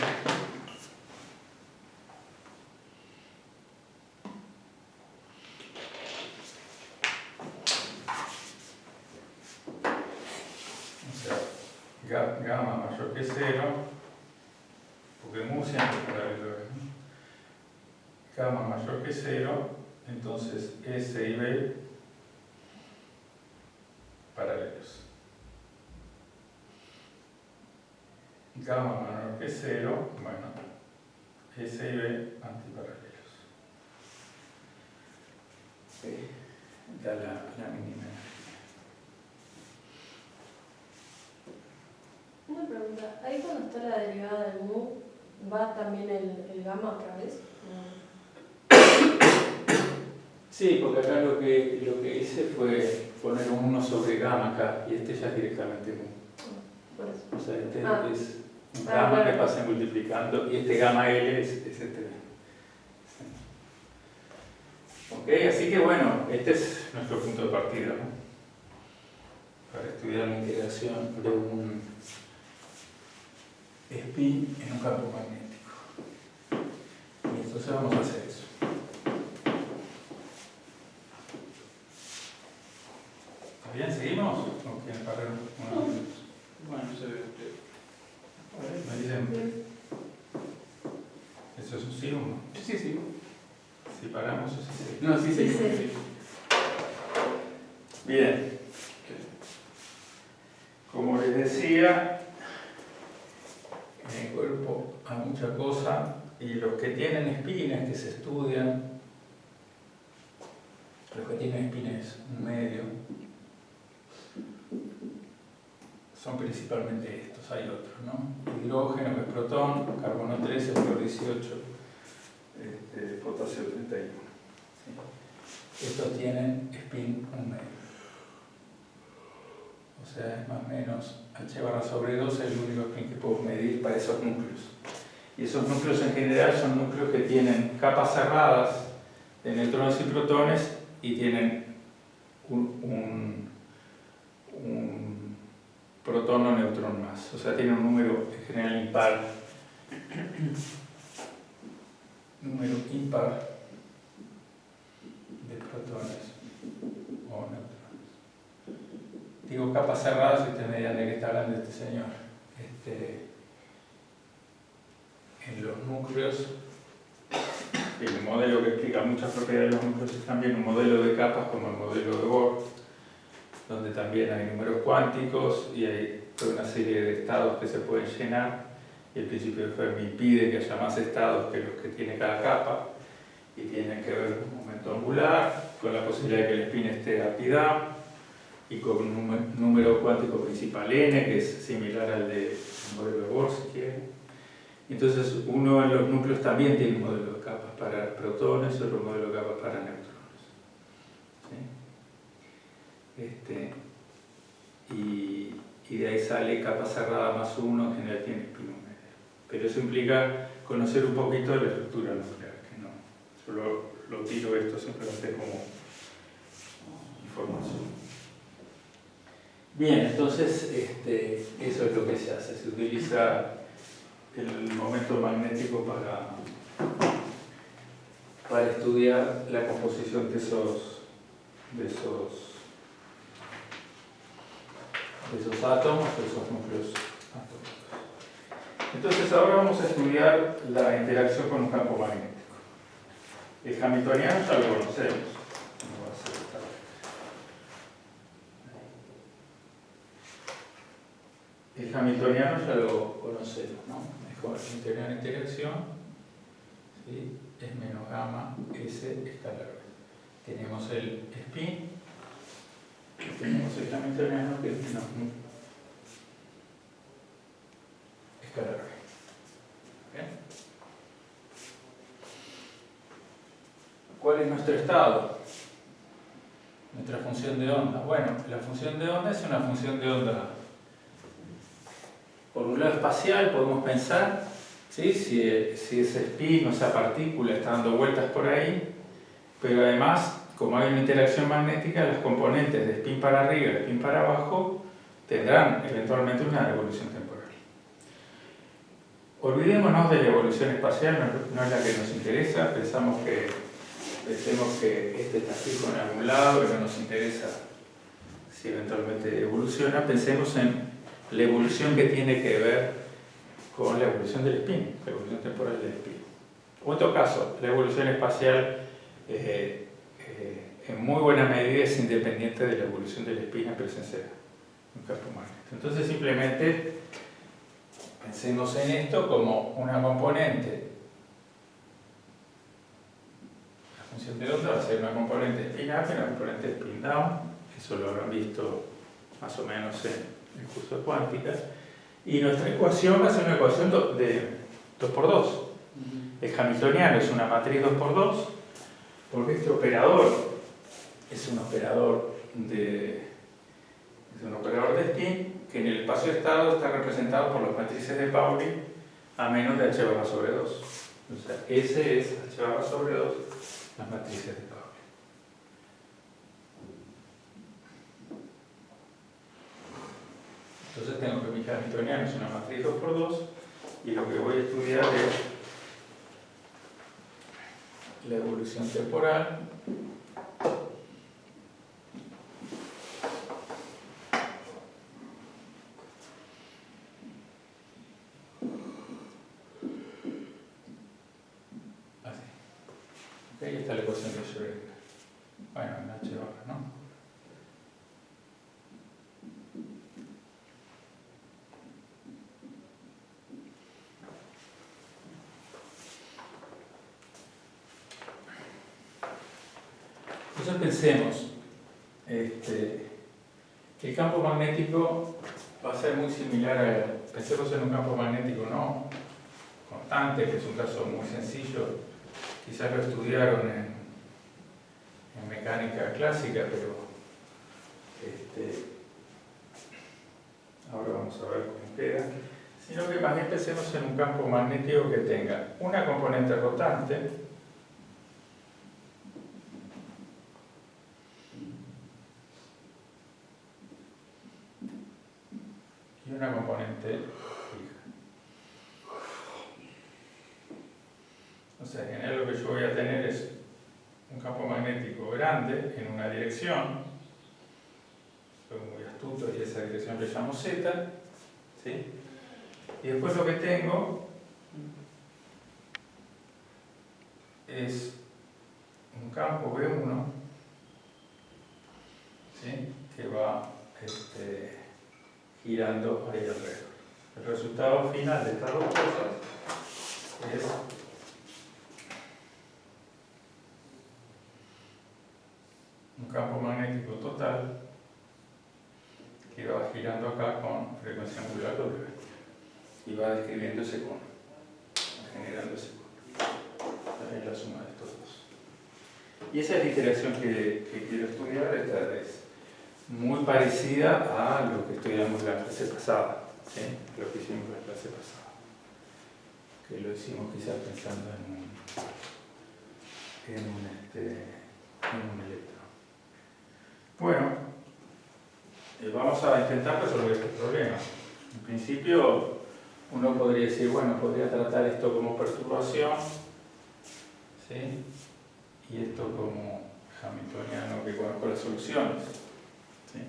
Gamma mayor que 0, porque mu siempre es paralelo a V, ¿no? Gamma mayor que 0, entonces S y B paralelos. Gamma menor que 0, bueno, S y B antiparalelos. Da la mínima energía. Una pregunta, ahí cuando está la derivada del mu, ¿va también el gamma otra vez? Sí, porque acá lo que hice fue poner un 1 sobre gamma acá, y este ya es directamente mu. Por eso. O sea, este es un gamma claro, que pasa multiplicando, y este gamma L es este. Ok, así que bueno, este es nuestro punto de partida, ¿no?, para estudiar la integración de un spin en un campo magnético. Y entonces vamos a hacer eso. ¿Está bien? ¿Seguimos? ¿O quieren parar unos minutos? Bueno, se ve usted. Me dicen, ¿eso es un sí o un no? Sí, sí. Si paramos, eso sí. No, sí, sí. Sí. Bien. Como les decía, en el cuerpo hay mucha cosa, y los que tienen espines que se estudian, los que tienen espines medio, son principalmente estos, hay otros, ¿no? Hidrógeno, que es protón, carbono 13, flúor 18, potasio 31. ¿Sí? Estos tienen spin 1 medio. O sea, es más o menos H/2 es el único spin que puedo medir para esos núcleos. Y esos núcleos en general son núcleos que tienen capas cerradas de neutrones y protones y tienen un protón o neutrón más. O sea, tienen un número en general impar. Número impar de protones o neutrones. Digo capas cerradas y ustedes me dirán de qué está hablando este señor. En los núcleos, el modelo que explica muchas propiedades de los núcleos es también un modelo de capas como el modelo de Bohr, donde también hay números cuánticos y hay toda una serie de estados que se pueden llenar, y el principio de Fermi impide que haya más estados que los que tiene cada capa, y tienen que ver con un momento angular, con la posibilidad de que el spin esté apidado, y con un número cuántico principal n, que es similar al del modelo de Bohr, si quieren. Entonces, uno de los núcleos también tiene un modelo de capas para protones y otro modelo de capas para neutrones. ¿Sí? Y de ahí sale capa cerrada más 1, en general tiene spin medio. Pero eso implica conocer un poquito de la estructura nuclear, que no. Solo lo tiro esto simplemente como información. Bien, entonces eso es lo que se hace. Se utiliza el momento magnético para estudiar la composición de esos átomos, de esos núcleos atómicos. Entonces ahora vamos a estudiar la interacción con un campo magnético. El hamiltoniano ya lo conocemos. El hamiltoniano ya lo conocemos, ¿no? Mejor, el hamiltoniano de interacción, ¿sí? Es menos gamma S escalar B. Tenemos el spin y tenemos el hamiltoniano que es menos mu escalar B. ¿Bien? ¿Cuál es nuestro estado? Nuestra función de onda. Bueno, la función de onda es una función de onda. Por un lado espacial, podemos pensar, ¿sí? si ese spin o esa partícula está dando vueltas por ahí, pero además, como hay una interacción magnética, las componentes de spin para arriba y de spin para abajo tendrán eventualmente una evolución temporal. Olvidémonos de la evolución espacial, no es la que nos interesa, pensemos que este está fijo en algún lado, que no nos interesa si eventualmente evoluciona. Pensemos en la evolución que tiene que ver con la evolución del spin, la evolución temporal del spin. O en otro caso, la evolución espacial en muy buena medida es independiente de la evolución del spin en presencia de un campo magnético. Entonces simplemente pensemos en esto como una componente. La función de onda va a ser una componente spin up y una componente spin down. Eso lo habrán visto más o menos en el curso de cuántica, y nuestra ecuación va a ser una ecuación de 2×2. El hamiltoniano es una matriz 2×2, porque este operador es un operador de spin que en el espacio de estado está representado por las matrices de Pauli a menos de h⁻². O sea, ese es h⁻², las matrices de Pauli. Entonces tengo que mi hamiltoniano es una matriz 2×2 y lo que voy a estudiar es la evolución temporal así. Okay, esta es la ecuación de Schrödinger. Bueno, en h barra, ¿no? Entonces pensemos, el campo magnético va a ser muy similar a, pensemos en un campo magnético no constante, que es un caso muy sencillo, quizás lo estudiaron en mecánica clásica, pero ahora vamos a ver cómo queda, sino que más bien pensemos en un campo magnético que tenga una componente rotante y una componente fija. O sea, en general lo que yo voy a tener es un campo magnético grande en una dirección, soy muy astuto y esa dirección le llamo Z, ¿sí? Y después lo que tengo es un campo B1, ¿sí? Que va girando ahí alrededor. El resultado final de estas dos cosas es un campo magnético total que va girando acá con frecuencia angular W y va describiendo ese cono, generando ese cono. Es la suma de estos dos. Y esa es la iteración que quiero estudiar. Esta es muy parecida a lo que estudiamos la clase pasada, ¿sí? Lo que hicimos la clase pasada, que lo hicimos quizás pensando en un electrón. Bueno, vamos a intentar resolver este problema. En principio, uno podría decir, bueno, podría tratar esto como perturbación, ¿sí? Y esto como hamiltoniano que conozco las soluciones, ¿sí?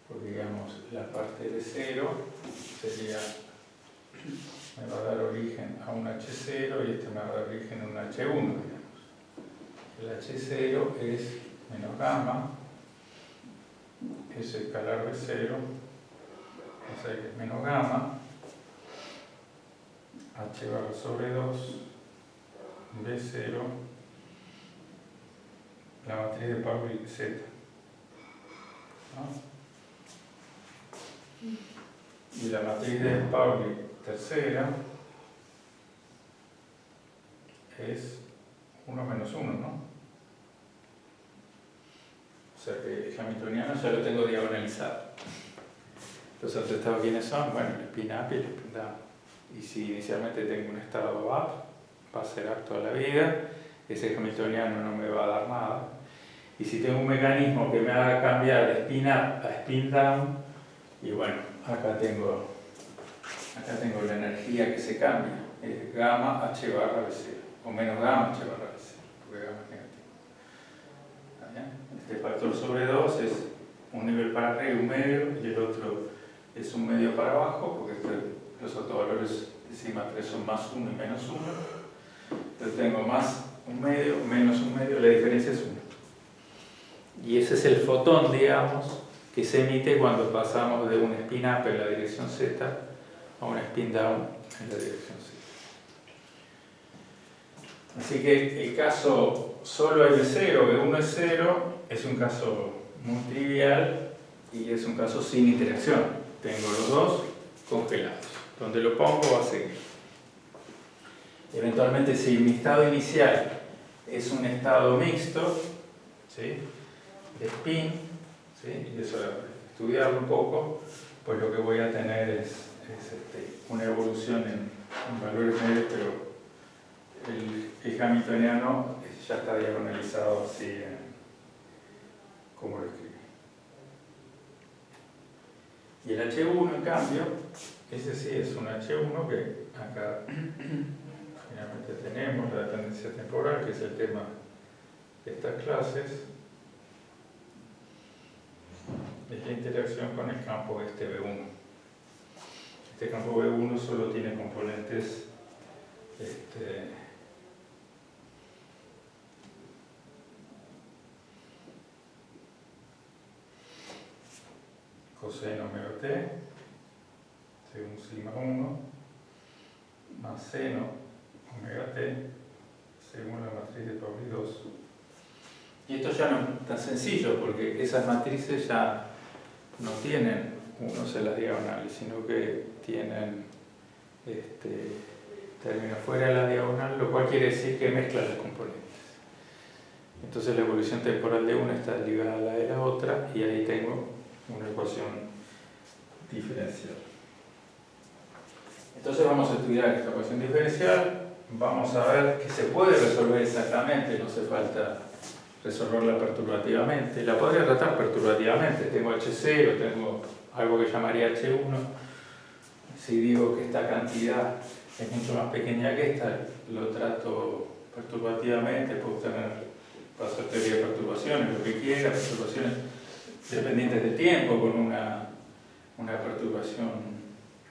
Porque digamos, la parte de 0 sería, me va a dar origen a un H0 y este me va a dar origen a un H1, digamos. El H0 es menos gamma, es escalar de 0, o sea que es menos gamma, H barra sobre 2, B0, la matriz de Pauli Z. ¿No? Y la matriz de Pauli tercera es 1 menos 1, ¿no? O sea que el hamiltoniano ya lo tengo diagonalizado. Los otros estados, ¿quiénes son? Bueno, el spin up y el spin down. Y si inicialmente tengo un estado up, va a ser up toda la vida, ese hamiltoniano no me va a dar nada. Y si tengo un mecanismo que me haga cambiar de spin up a spin down, y bueno, acá tengo la energía que se cambia, es gamma h barra B0, o menos gamma h barra B0, porque gamma es negativo. ¿Está bien? Este factor sobre 2 es un nivel para arriba y un medio, y el otro es un medio para abajo, porque los autovalores de sigma 3 son más 1 y menos 1. Entonces tengo más un medio, menos un medio, la diferencia es 1. Y ese es el fotón, digamos, que se emite cuando pasamos de un spin up en la dirección Z a un spin down en la dirección Z. Así que el caso solo hay de 0, B1 es 0, es un caso muy trivial y es un caso sin interacción. Tengo los dos congelados. Donde lo pongo va a seguir. Eventualmente, si mi estado inicial es un estado mixto, ¿sí? De spin, ¿sí? Y eso estudiarlo un poco, pues lo que voy a tener es una evolución en valores medios, pero el hamiltoniano ya está diagonalizado así como lo escribí. Y el H1, en cambio, ese sí es un H1 que acá finalmente tenemos la dependencia temporal, que es el tema de estas clases. Es la interacción con el campo B1. Este campo B1 solo tiene componentes coseno omega t, según sigma 1, más seno omega t según la matriz de Pauli 2. Y esto ya no es tan sencillo porque esas matrices ya no tienen unos en las diagonales, sino que tienen términos fuera de la diagonal, lo cual quiere decir que mezclan las componentes. Entonces la evolución temporal de una está ligada a la de la otra y ahí tengo una ecuación diferencial. Entonces vamos a estudiar esta ecuación diferencial, vamos a ver que se puede resolver exactamente, no hace falta resolverla perturbativamente. La podría tratar perturbativamente, tengo H0, tengo algo que llamaría H1. Si digo que esta cantidad es mucho más pequeña que esta, lo trato perturbativamente, puedo hacer teoría de perturbaciones, lo que quiera, perturbaciones dependientes del tiempo, con una perturbación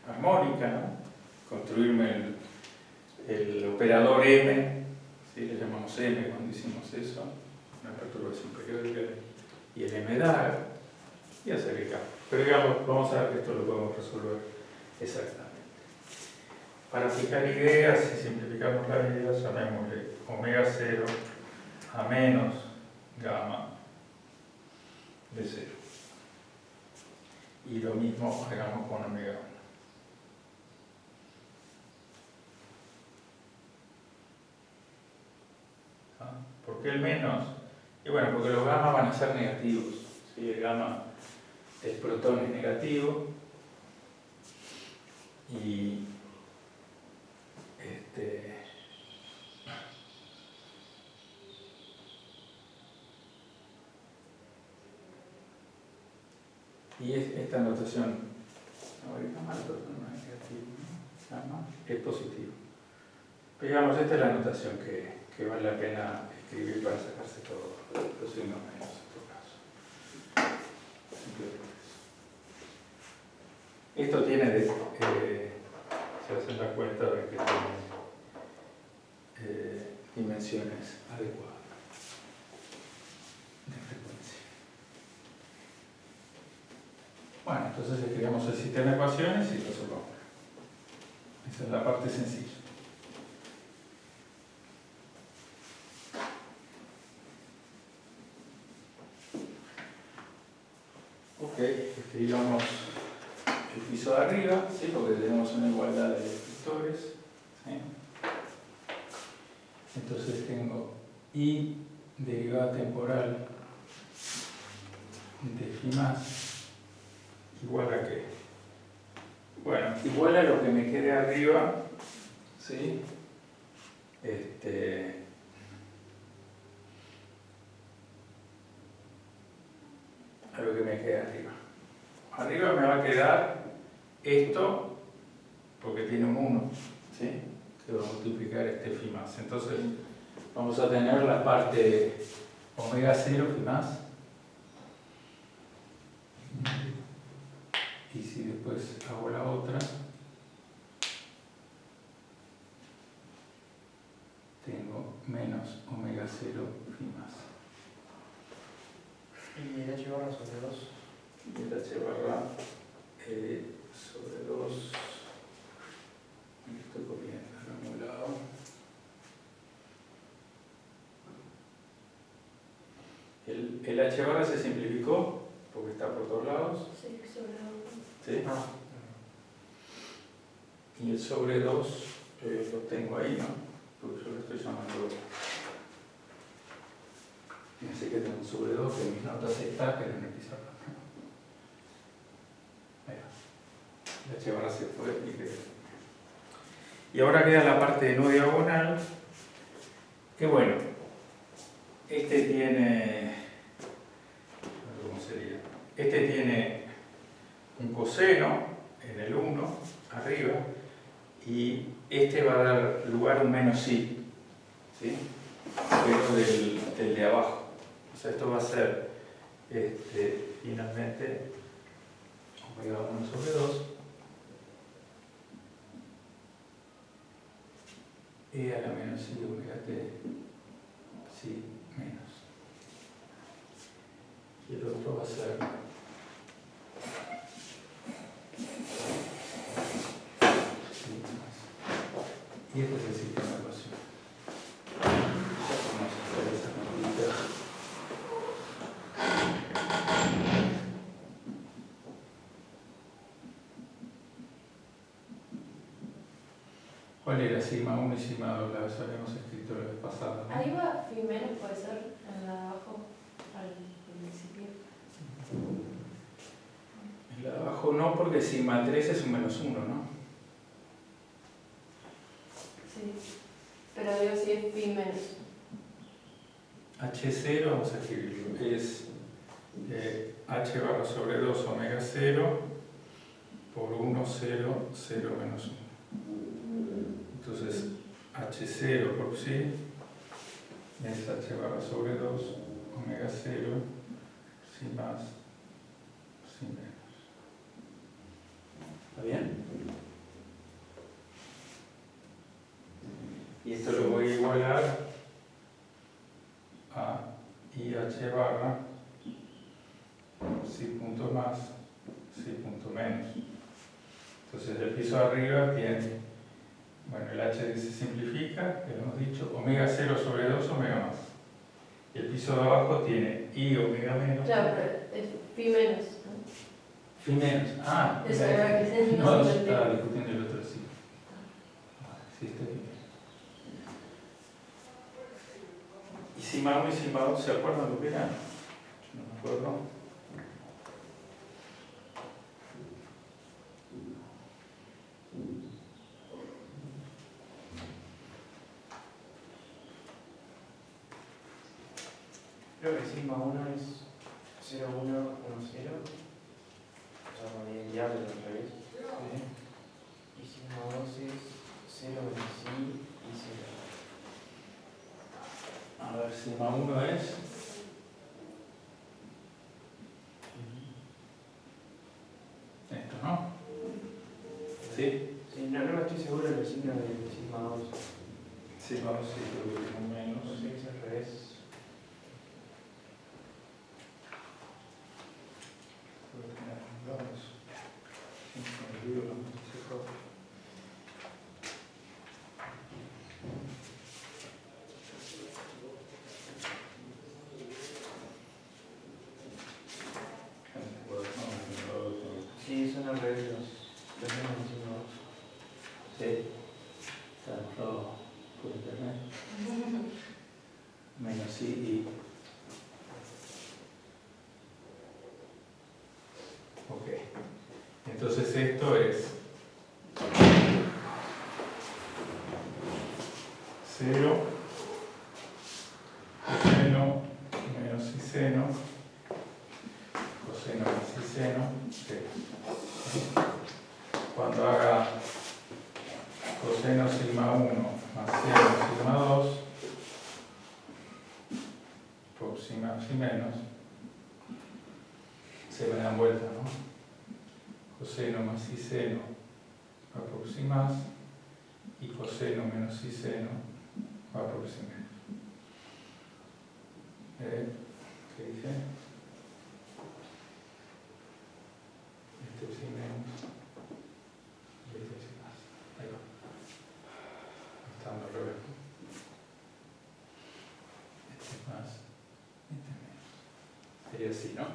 armónica, ¿no? Construirme el operador M, ¿sí? Le llamamos M cuando hicimos eso, una perturbación periódica, y el M da, y hacer el cambio. Pero digamos, vamos a ver que esto lo podemos resolver exactamente. Para fijar ideas, si simplificamos la idea, llamémosle omega 0 a menos gamma de 0. Y lo mismo hagamos con omega 1. ¿Por qué el menos? Y bueno, porque los gamma van a ser negativos. ¿Sí? El gamma, el protón es negativo y esta notación, no es negativo, ¿no? Gamma es positivo. Pero digamos, esta es la notación que vale la pena escribir para sacarse todo los signos menos en todo caso. Esto tiene, si hacen la cuenta, ven que tiene dimensiones adecuadas de frecuencia. Bueno, entonces escribimos el sistema de ecuaciones y resolvamos. Esa es la parte sencilla. Ok, escribamos el piso de arriba, ¿sí? Porque tenemos una igualdad de vectores, ¿sí? Entonces tengo I derivada temporal de phi más igual a qué. Bueno, igual a lo que me quede arriba, ¿sí? A lo que me quede arriba. Arriba me va a quedar esto, porque tiene un 1, ¿sí? Que va a multiplicar este phi más. Entonces, vamos a tener la parte omega 0 phi más. Y si después hago la otra, tengo menos omega 0 phi más. ¿Y el H barra sobre 2? Y el H barra sobre 2. Me estoy copiando en algún lado. El H barra se simplificó porque está por todos lados. Sí, sobre algo. ¿Sí? Ah. Y el sobre 2 lo tengo ahí, ¿no? Porque yo lo estoy llamando. Fíjense que tengo un sobre 2 que mis notas está, pero en el pizarrón. La H barra se fue y quedó. Y ahora queda la parte de no diagonal, que bueno, este tiene, ¿cómo sería? Este tiene un coseno en el 1, arriba, y este va a dar lugar a un menos i, ¿sí? Pero del de abajo. O sea, esto va a ser finalmente omega 1 sobre 2 e a la menos i omega t si menos. Y el otro va a ser si más. Y este es el sistema de ecuación. Ya vamos a hacer esa cantidad. ¿Cuál era sigma 1 y sigma 2? Las habíamos escrito la vez pasada, ¿no? Ahí va phi menos, puede ser, en la de abajo, al principio. En la de abajo no, porque sigma 3 es un menos 1, ¿no? Sí, pero digo si es phi menos. H0, vamos a escribirlo, es H barra sobre 2 omega 0 por 1, 0, 0 menos 1. Entonces, H0 por sí es H barra sobre 2 omega 0, sin más, sin menos. ¿Está bien? Y esto lo voy a igualar a IH barra si punto más, si punto menos. Entonces el piso de arriba tiene, bueno, el H se simplifica, ya lo hemos dicho, omega 0 sobre 2 omega más. Y el piso de abajo tiene I omega menos. Claro, pero es phi menos, ¿no? Phi menos. Ah, Eso era que se no, no yo se estaba entendió. discutiendo el otro sí. Sí, está bien. ¿Y sigma 1 y sigma 2 se acuerdan lo que eran? Yo no me acuerdo. Creo que sigma 1 es 0, 1, 1, 0. O sea, con el diablo al revés. Y sigma 2 es 0 menos i y 0. A ver, sigma 1 es. Esto, ¿no? ¿Sí? Sí, no estoy seguro del signo de sigma 2. Sigma 2 sí, creo que es un menos. No sé qué es al revés. Creo que tener acumulados. Se me olvidó la multiplicación. Sí, son al revés los menos de sigma 2. Sí, está todo por internet. Menos I y. Ok. Entonces esto es 0, coseno menos I seno, coseno más I seno, 0. Cuando haga coseno sigma 1 más 0 sigma 2 por si más y menos, se me dan vuelta, ¿no? Coseno más I seno va por si más y coseno menos I seno va por si menos. ¿Qué dice? Este es si menos y este es si más. Ahí va. Está dando al revés. Este es más, este es menos. Sería así, ¿no?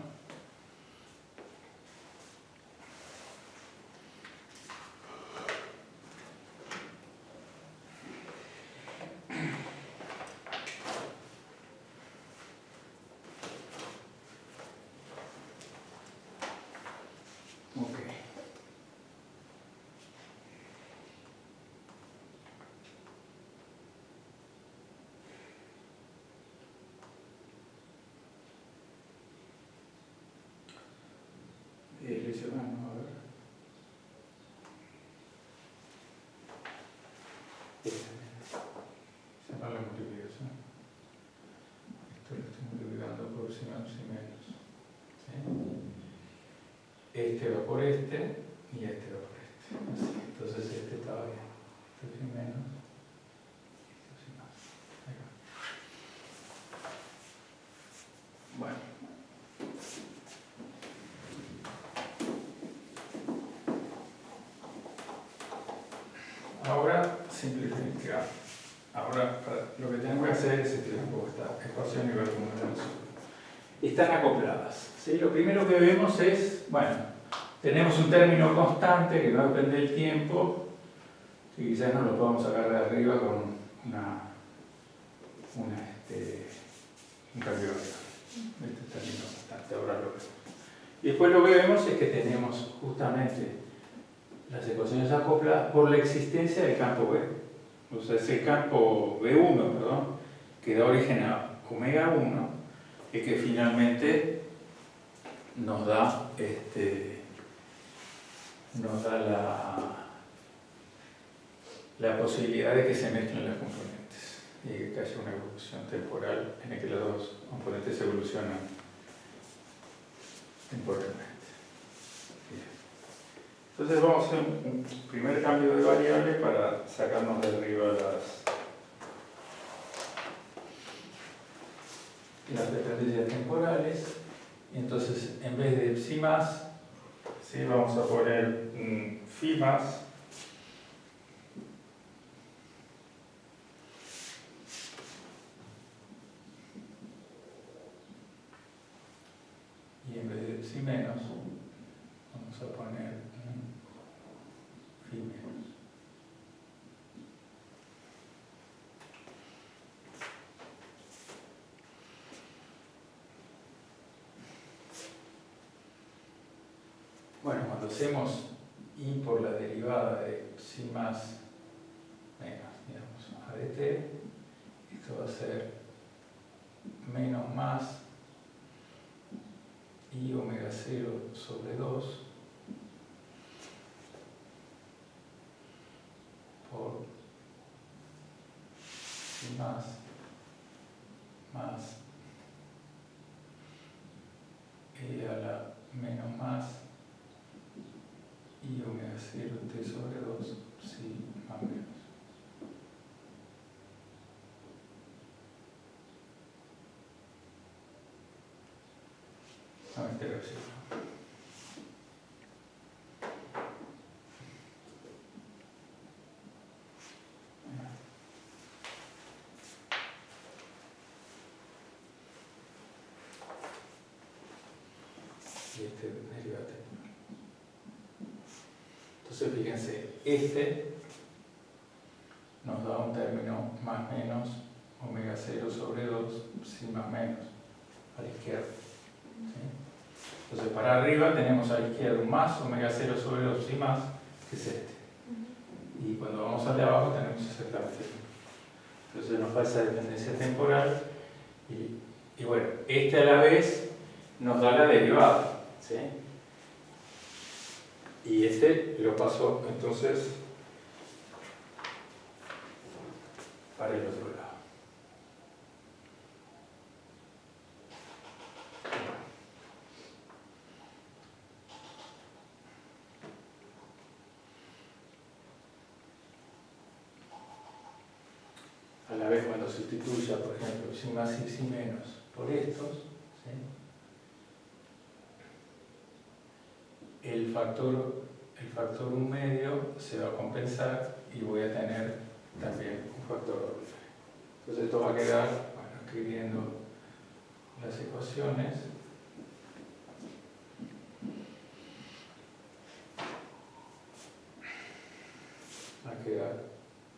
Ok. Le dice, bueno, a ver. Se va la multiplicación. Esto lo estoy multiplicando por si más y menos. ¿Sí? Este va por este y este va por este. Así. Entonces este estaba bien. Este es menos. Esto es más. Ahí va. Bueno. ahora simplifica. Ahora lo que tenemos que hacer es escribir un poco esta ecuación y ver cómo la resuelve. Están acopladas, ¿sí? Lo primero que vemos es, bueno, tenemos un término constante que no depende del tiempo, que quizás no lo podamos sacar de arriba con un cambio de este término constante. Ahora lo vemos. Y después lo que vemos es que tenemos justamente las ecuaciones acopladas por la existencia del campo B. O sea, ese campo B1, perdón, que da origen a omega 1, y que finalmente nos da la posibilidad de que se mezclen las componentes y que haya una evolución temporal en la que las dos componentes evolucionan temporalmente. Bien. Entonces vamos a hacer un primer cambio de variable para sacarnos de arriba las dependencias temporales. Entonces, en vez de psi más, ¿sí? Vamos a poner phi más y en vez de psi menos vamos a poner phi menos. Bueno, cuando hacemos y por la derivada de psi más menos, digamos, a dt, esto va a ser menos más y omega 0 sobre 2 por psi más e a la menos más y omega 0 t sobre 2 psi más menos. A ver, integración. Y derivate. Entonces fíjense, nos da un término más menos omega 0 sobre 2 psi más menos a la izquierda. ¿Sí? Entonces para arriba tenemos a la izquierda un más omega 0 sobre 2 psi más, que es este. Y cuando vamos al de abajo tenemos exactamente lo mismo. Entonces nos falta dependencia temporal y bueno, este a la vez nos da la derivada. ¿Sí? Y este lo paso entonces para el otro lado. A la vez cuando sustituya, por ejemplo, psi más y psi menos por estos, ¿sí? El factor 1/2 se va a compensar y voy a tener también un factor doble. Entonces esto va a quedar, bueno, escribiendo las ecuaciones. Va a quedar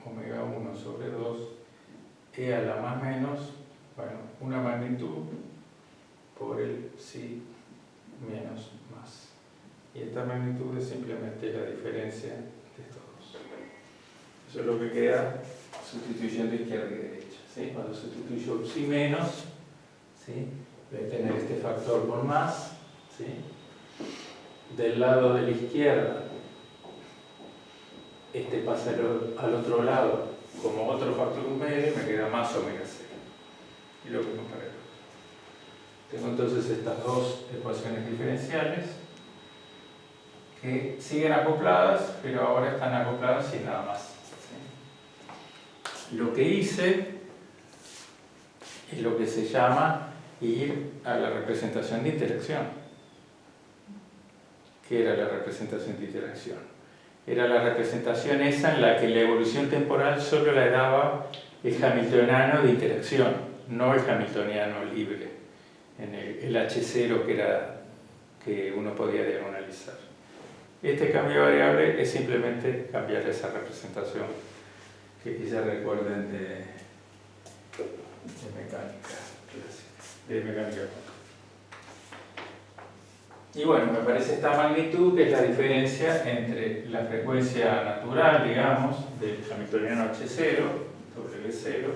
omega 1 sobre 2 e a la más menos, bueno, una magnitud por el psi menos más. Y esta magnitud es simplemente la diferencia de estos dos. Eso es lo que queda sustituyendo izquierda y derecha. ¿Sí? Cuando sustituyo psi menos, ¿sí? Voy a tener este factor por más. ¿Sí? Del lado de la izquierda, este pasa al otro lado como otro factor 1/2 y me queda más omega 0. Y lo que comparé. Tengo entonces estas dos ecuaciones diferenciales que siguen acopladas, pero ahora están acopladas sin nada más. ¿Sí? Lo que hice es lo que se llama ir a la representación de interacción. ¿Qué era la representación de interacción? era la representación esa en la que la evolución temporal solo la daba el hamiltoniano de interacción, no el hamiltoniano libre, en el H0 que uno podía diagonalizar. Este cambio de variable es simplemente cambiar esa representación que quizás recuerden de mecánica clásica, de mecánica cuántica. Y bueno, me parece esta magnitud que es la diferencia entre la frecuencia natural, digamos, del hamiltoniano H0, W0,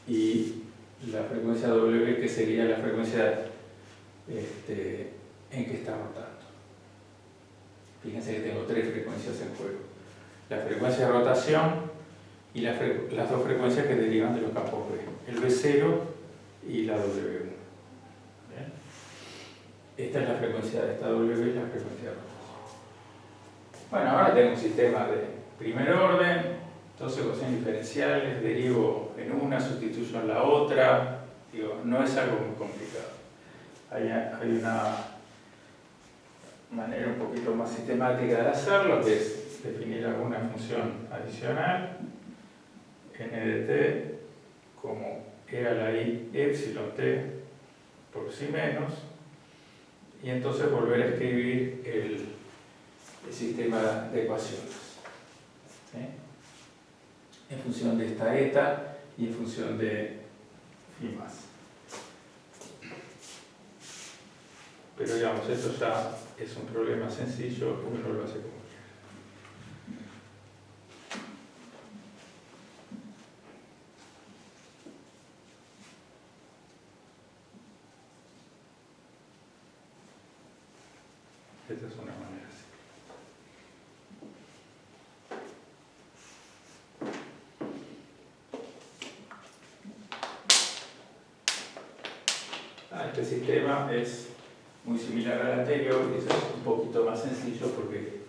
y la frecuencia W, que sería la frecuencia en que está rotando. Fíjense que tengo tres frecuencias en juego. La frecuencia de rotación y las dos frecuencias que derivan de los campos B, el B0 y la W1. ¿Bien? Esta es la frecuencia de esta W y la frecuencia de rotación. Bueno, ahora tengo un sistema de primer orden, dos ecuaciones diferenciales, derivo en una, sustituyo en la otra. Digo, no es algo muy complicado. Hay una manera un poquito más sistemática de hacerlo, que es definir alguna función adicional, n de t como e a la i epsilon t por sí menos, y entonces volver a escribir el sistema de ecuaciones, ¿sí? En función de esta eta y en función de phi más. Pero digamos, esto ya es un problema sencillo, uno lo hace como quiera. Esta es una manera así. Este sistema es muy similar al anterior, y es un poquito más sencillo porque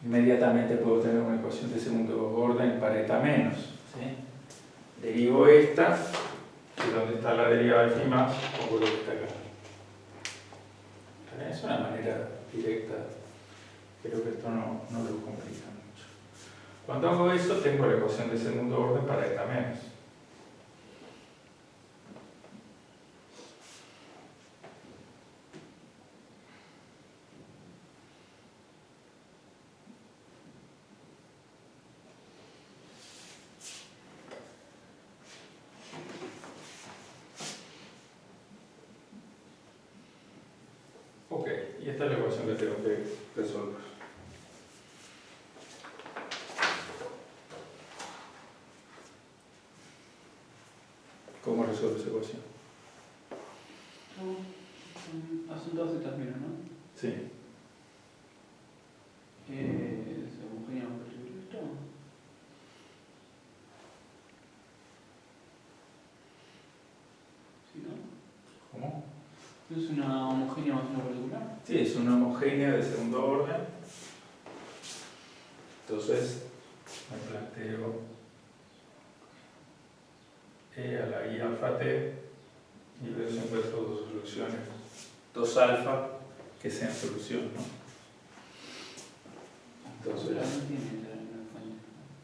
inmediatamente puedo tener una ecuación de segundo orden para eta menos, ¿sí? Derivo esta, y donde está la derivada del phi más, pongo lo que está acá. Es una manera directa, creo que esto no lo complica mucho. Cuando hago eso, tengo la ecuación de segundo orden para eta menos. Ok, y esta es la ecuación que tengo que resolver. ¿Cómo resuelvo esa ecuación? Asunto de zetas menos, ¿no? Sí. ¿Es homogénea por esto? ¿Sí, no? ¿Cómo? ¿Es una homogénea más una particular? Sí, es una homogénea de segundo orden. Entonces, me planteo e a la i alfa t y veo si encuentro dos soluciones, dos alfa que sean solución, ¿no? Entonces,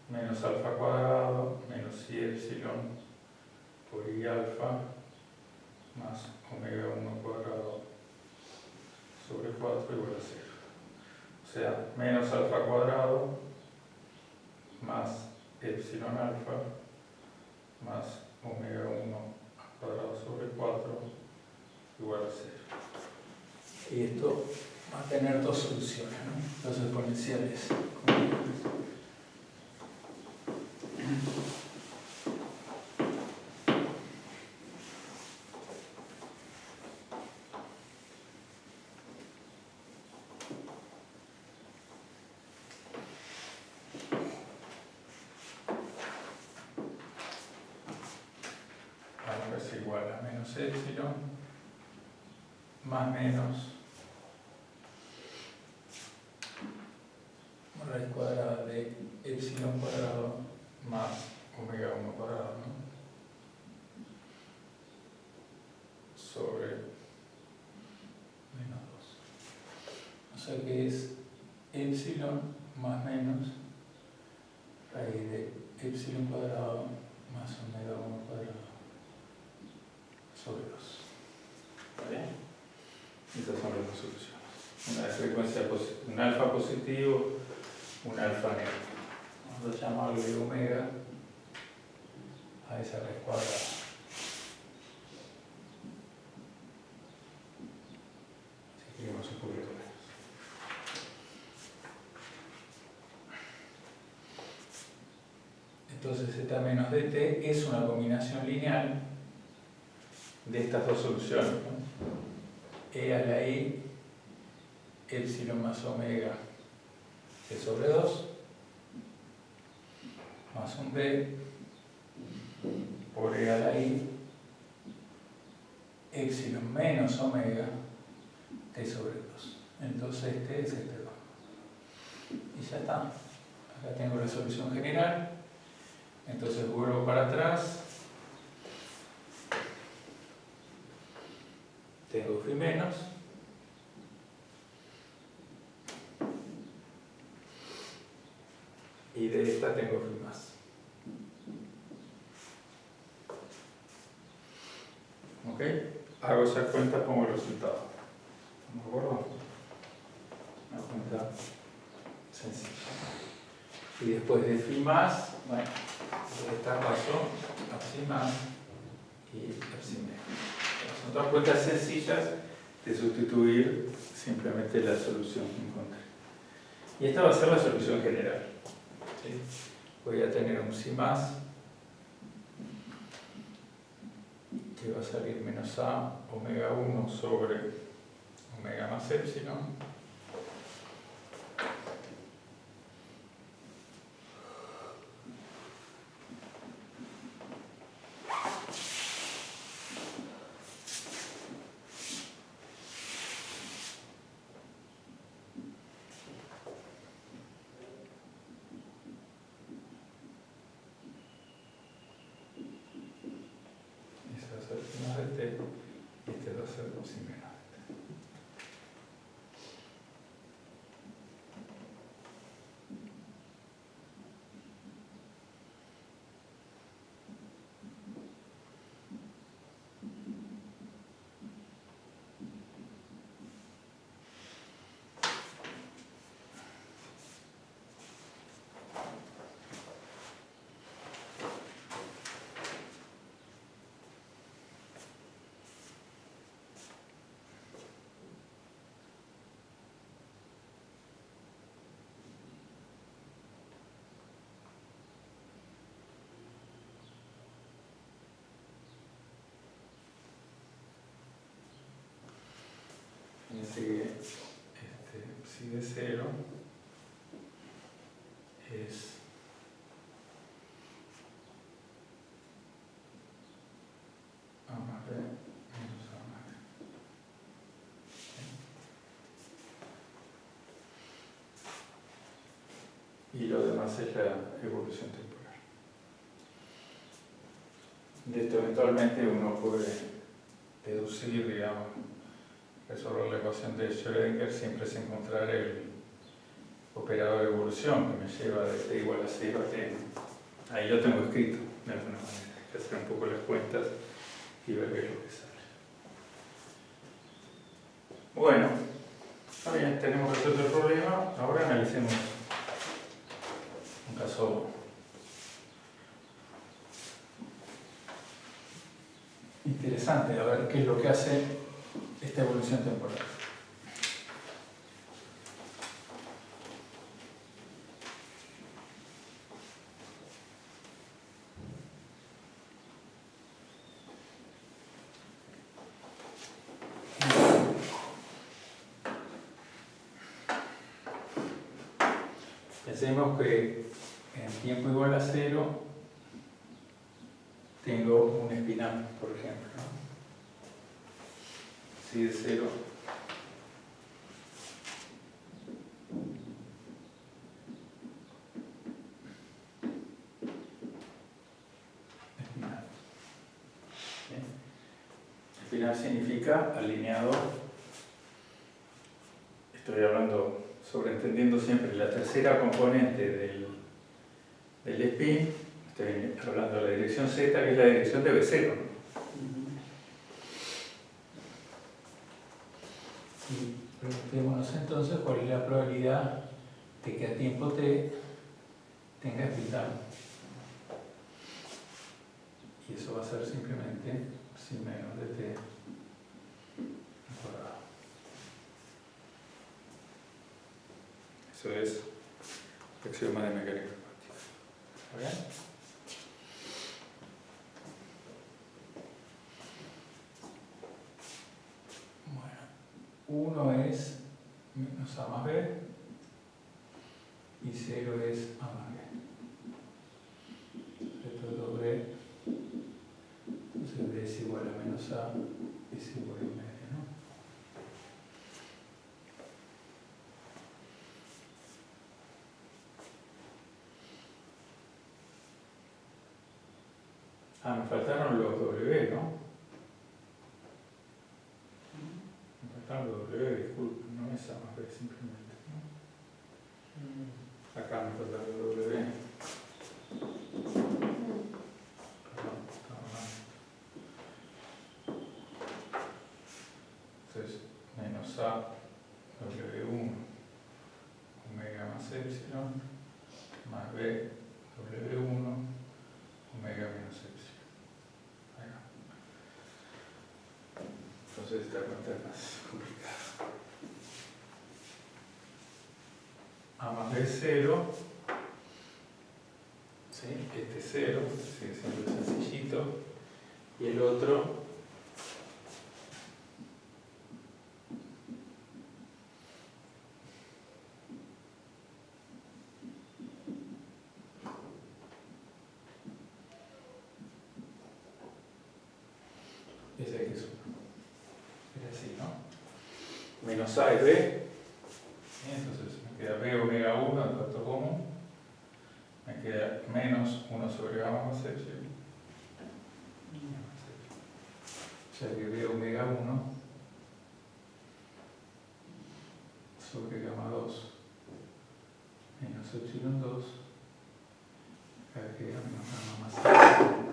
menos alfa cuadrado menos i epsilon por i alfa más omega 1 cuadrado sobre 4 igual a 0. O sea, menos alfa cuadrado más epsilon alfa más omega 1 cuadrado sobre 4 igual a 0. Y esto va a tener dos soluciones, ¿no? Dos exponenciales. Es igual a menos epsilon más menos raíz cuadrada de epsilon cuadrado más omega 1 cuadrado, ¿no? Sobre menos 2. O sea que es epsilon más menos raíz de epsilon cuadrado más omega 1 cuadrado sobre 2. ¿Está bien? Estas son las dos soluciones. Una de frecuencia un alfa positivo, un alfa negativo. Vamos a llamarle omega a esa raíz cuadrada. Si queremos un poquito menos. Entonces z menos dt es una combinación lineal de estas dos soluciones, ¿no? E a la i, epsilon más omega c sobre 2, más un b por e a la i, epsilon menos omega t sobre 2. Entonces este es este 2. Y ya está. Acá tengo la solución general. Entonces vuelvo para atrás. Tengo phi menos. Y de esta tengo phi más. ¿Ok? Hago esa cuenta como el resultado. ¿De acuerdo? Una cuenta sencilla. Y después de phi más, bueno, de esta paso a psi más y a psi menos. Son todas cuentas sencillas de sustituir simplemente la solución que encontré. Y esta va a ser la solución general. ¿Sí? Voy a tener un psi más que va a salir menos a omega 1 sobre omega más epsilon. Fíjense que psi de 0 es a más b menos a más b. Y lo demás es la evolución temporal. De esto eventualmente uno puede deducir, digamos, resolver la ecuación de Schrödinger siempre es encontrar el operador de evolución que me lleva de t igual a 0 a t. Ahí lo tengo escrito de alguna manera. Hay que hacer un poco las cuentas y ver qué es lo que sale. Bueno, está bien, tenemos resuelto el problema. Ahora analicemos un caso interesante, a ver qué es lo que hace esta evolución temporal. Pensemos que en tiempo igual a 0 tengo un espinal, por ejemplo, ¿no? Psi de 0 espinal. ¿Sí? Espinal significa alineado, estoy hablando sobreentendiendo siempre la tercera componente del spin, estoy hablando de la dirección z, que es la dirección de B0, ¿no? Y preguntémonos entonces cuál es la probabilidad de que a tiempo t tenga espital. Y eso va a ser simplemente psi menos de t al cuadrado. Eso es axioma de mecánica cuántica. ¿Está bien? Bueno, 1 es menos a más b y 0 es a más b. Esto es doble. Entonces b es igual a menos a, es igual a medio, ¿no? Ah, me faltaron los W, ¿no? Me faltaron los W, disculpen, no es A más B simplemente, ¿no? Acá me faltaron los W. Perdón, estaba mal. Entonces, menos A W1 omega más epsilon más B W1 omega menos epsilon. Ahí va. Entonces esta cuenta es más complicada. A más B es 0. ¿Sí? Este es 0, sigue siendo sencillito. Y el otro ese que es 1. Es así, ¿no? Menos A es B. Entonces me queda B omega 1 el factor común. Me queda menos 1 sobre gamma más epsilon. O sea que B omega 1 sobre gamma 2 menos epsilon 2. Acá queda menos gamma más epsilon.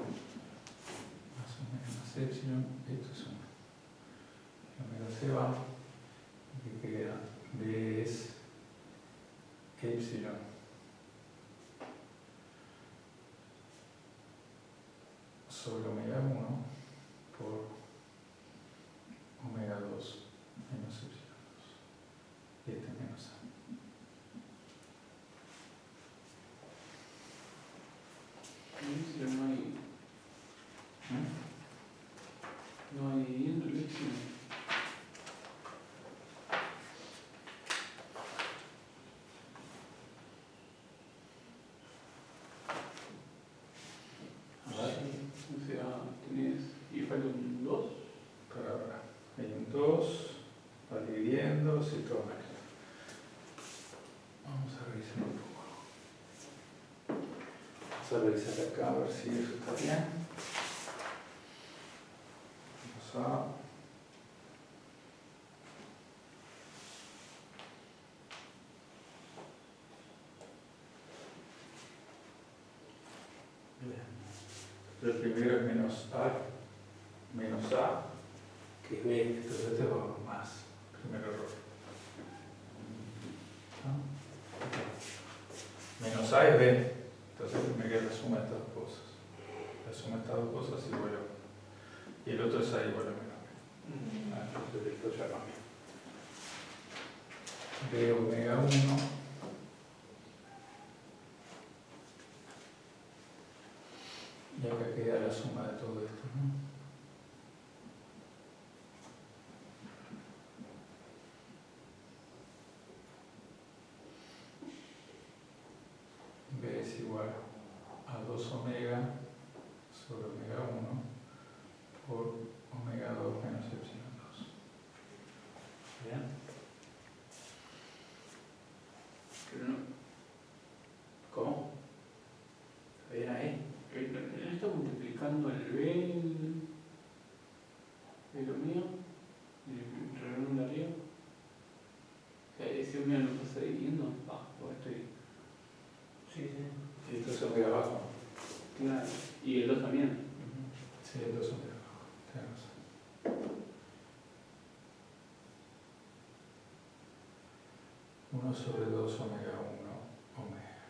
Más omega más epsilon. Esto es 1. Omega se va. Y que queda B es epsilon sobre omega 1 por omega 2 menos epsilon 2. Y este es menos A. No hay dividiendo el epsilon. O sea, tenés. Y falta un 2. Por ahora. Hay un 2, va dividiendo, se toma. Vamos a revisar un poco. Vamos a revisar acá a ver si eso está bien. Vamos a. Bien. El primero es menos A, que es B, entonces este va más. Primer error. ¿No? Menos A es B, entonces me queda la suma de estas dos cosas. La suma de estas dos cosas es igual a 1. Y el otro es A igual a menos B. Entonces esto ya cambia. B omega 1 y acá queda la suma de todo esto, ¿no? B es igual a 2 omega sobre omega 1 por omega 2 menos epsilon 2. ¿Bien? Pero no. ¿Cómo? ¿Está bien ahí? ¿No está multiplicando el B, el lo mío? ¿El reloj de arriba? O sea, ese mío no pasa ahí. de abajo. Claro. Y el 2 también. Sí, el 2 son de abajo. Tenés razón. 1 sobre 2 omega 1 omega.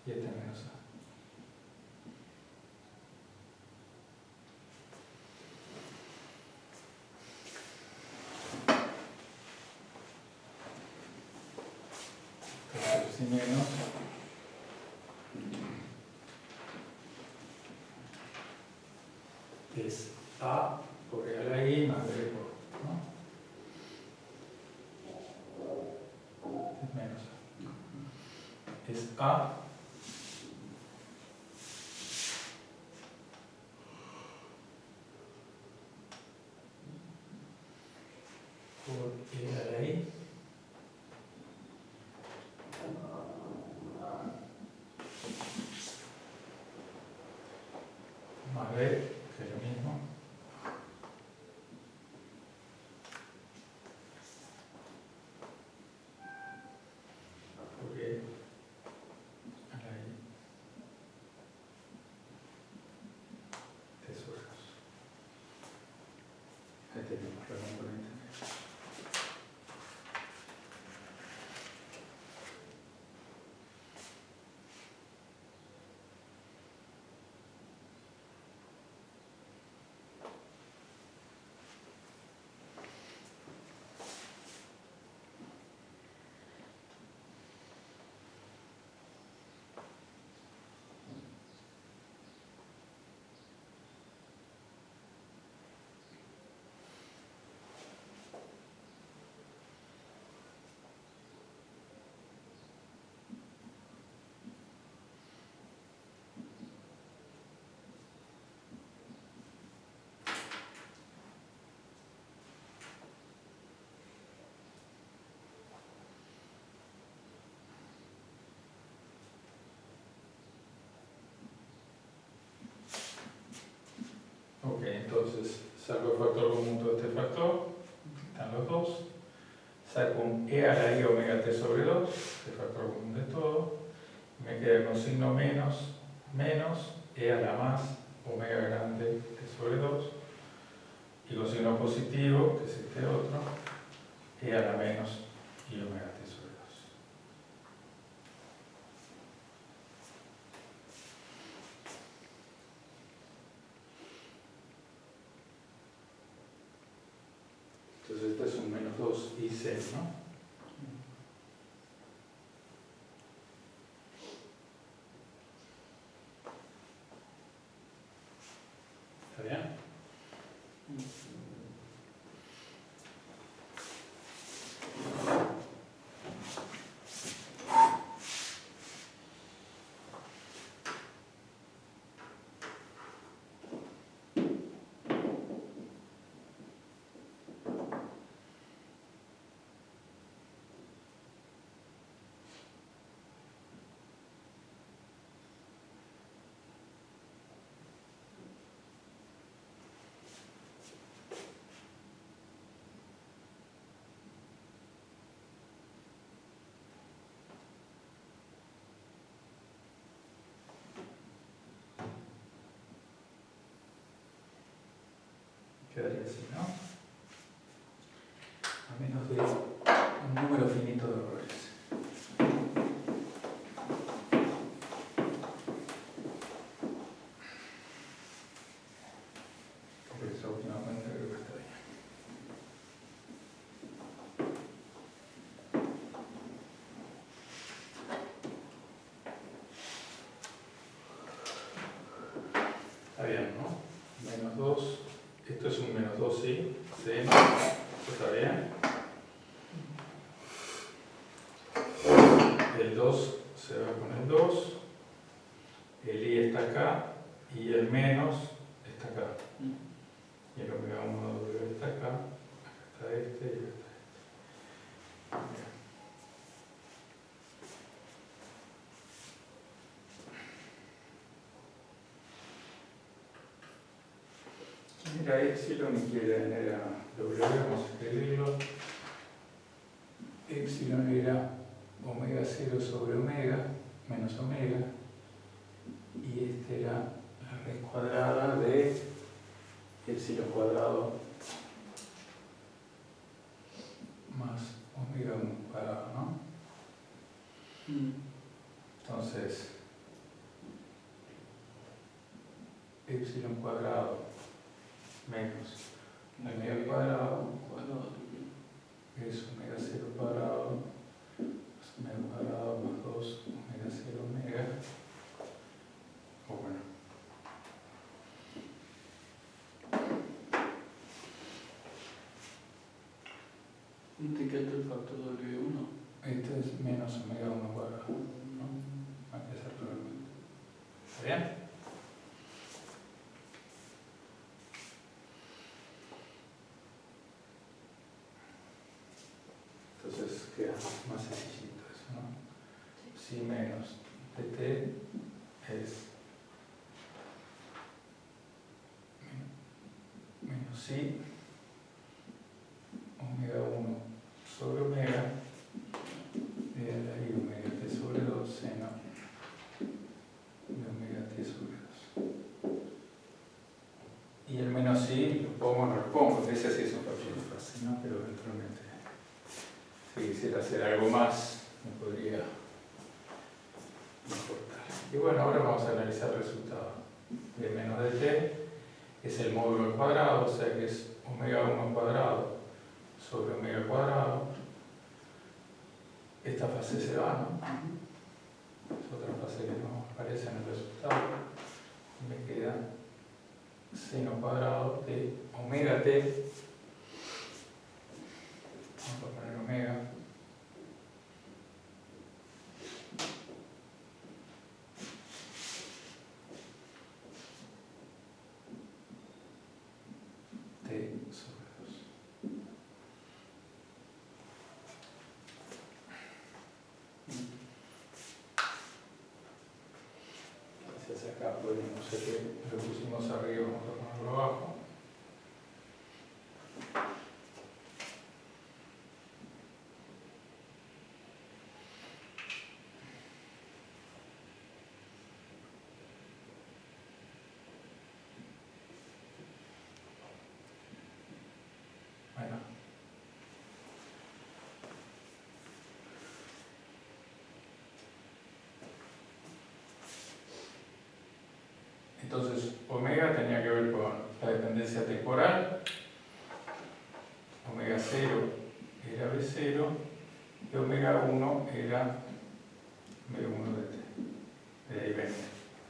Y este menos A. Entonces, si menos es A por E a la I más B por, ¿no? Es menos A. Es A por E a la I más B, que es lo mismo, por E a la I tesoros. Ahí tenemos la componente. Ok, entonces saco el factor común de este factor, están los dos, saco un E a la I omega t sobre 2, el factor común de todo, me queda con signo menos, menos, E a la más omega grande t sobre 2, y con signo positivo, que es este otro, E a la menos y omega t sobre 2. Entonces este es un menos 2 y c, ¿no? ¿Está bien? Quedaría así, ¿no? A menos de un número finito de errores. Por esa última cuenta creo que está bien. Está bien, ¿no? Menos 2. Esto es un menos 2, sí. C, ¿no? Esto está bien. El 2 se va con el 2. El I está acá. Y el menos está acá. Y el omega 1 W está acá. Acá está este y acá está este. Bien. ¿Quién era Epsilon y quién era W, vamos a escribirlo. Epsilon era omega 0 sobre omega, menos omega, y esta era la raíz cuadrada de epsilon cuadrado más omega 1 cuadrado, ¿no? Entonces, epsilon cuadrado menos omega cuadrado es omega 0 cuadrado más omega cuadrado más 2 omega 0 omega, o bueno, ¿te queda el factor W1? esto es menos omega 1 cuadrado, ¿no? Hay que hacerlo realmente. ¿Está bien? Entonces queda más sencillito eso, ¿no? Si menos dt es menos si omega 1 sobre omega y de ahí omega t sobre 2 seno de omega t sobre 2. Y el menos si lo pongo o no lo pongo, ese sí es un papel fácil, ¿no? Pero eventualmente si quisiera hacer algo más me podría importar. Y bueno, ahora vamos a analizar el resultado de menos dt, es el módulo al cuadrado, o sea que es omega 1 cuadrado sobre omega cuadrado. Esta fase se va, ¿no? Es otra fase que no aparece en el resultado. Me queda seno cuadrado de omega t. Vamos a poner omega. T sobre 2. Entonces acá podemos hacer que lo pusimos arriba, vamos a ponerlo abajo. Bueno. Entonces, omega tenía que ver con la dependencia temporal, omega 0 era B0 y omega 1 era B1 de t. De ahí ven.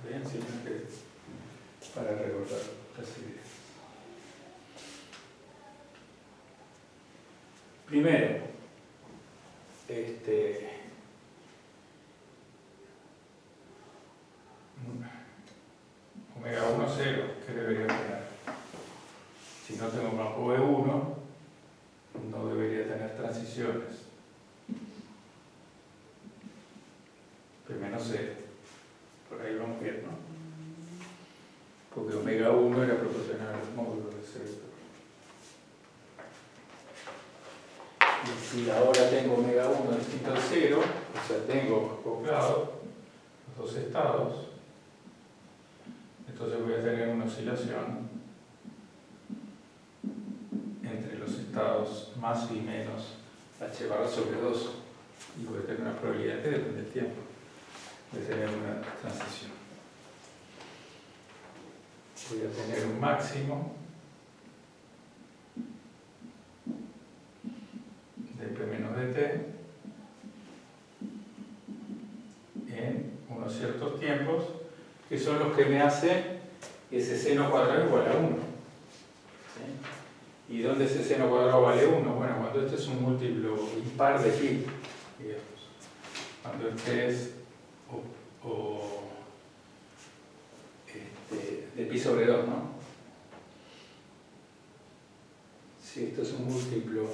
Bien, simplemente para recordar las ideas. Primero, omega 1, 0, ¿qué debería tener? Si no tengo campo B1, no debería tener transiciones. Primero 0. Por ahí vamos bien, ¿no? Porque omega 1 era proporcional al módulo de 0. Y si ahora tengo omega 1 distinto a 0, o sea, tengo acoplado los dos estados, entonces voy a tener una oscilación entre los estados más y menos h barra sobre 2, y voy a tener una probabilidad que depende del tiempo de tener una transición. Voy a tener un máximo de P menos dt en unos ciertos tiempos que son los que me hacen ese seno cuadrado igual a 1. ¿Sí? ¿Y dónde ese seno cuadrado vale 1? Bueno, cuando este es un múltiplo impar de pi, digamos. Cuando este es de pi sobre 2, ¿no? Si esto es un múltiplo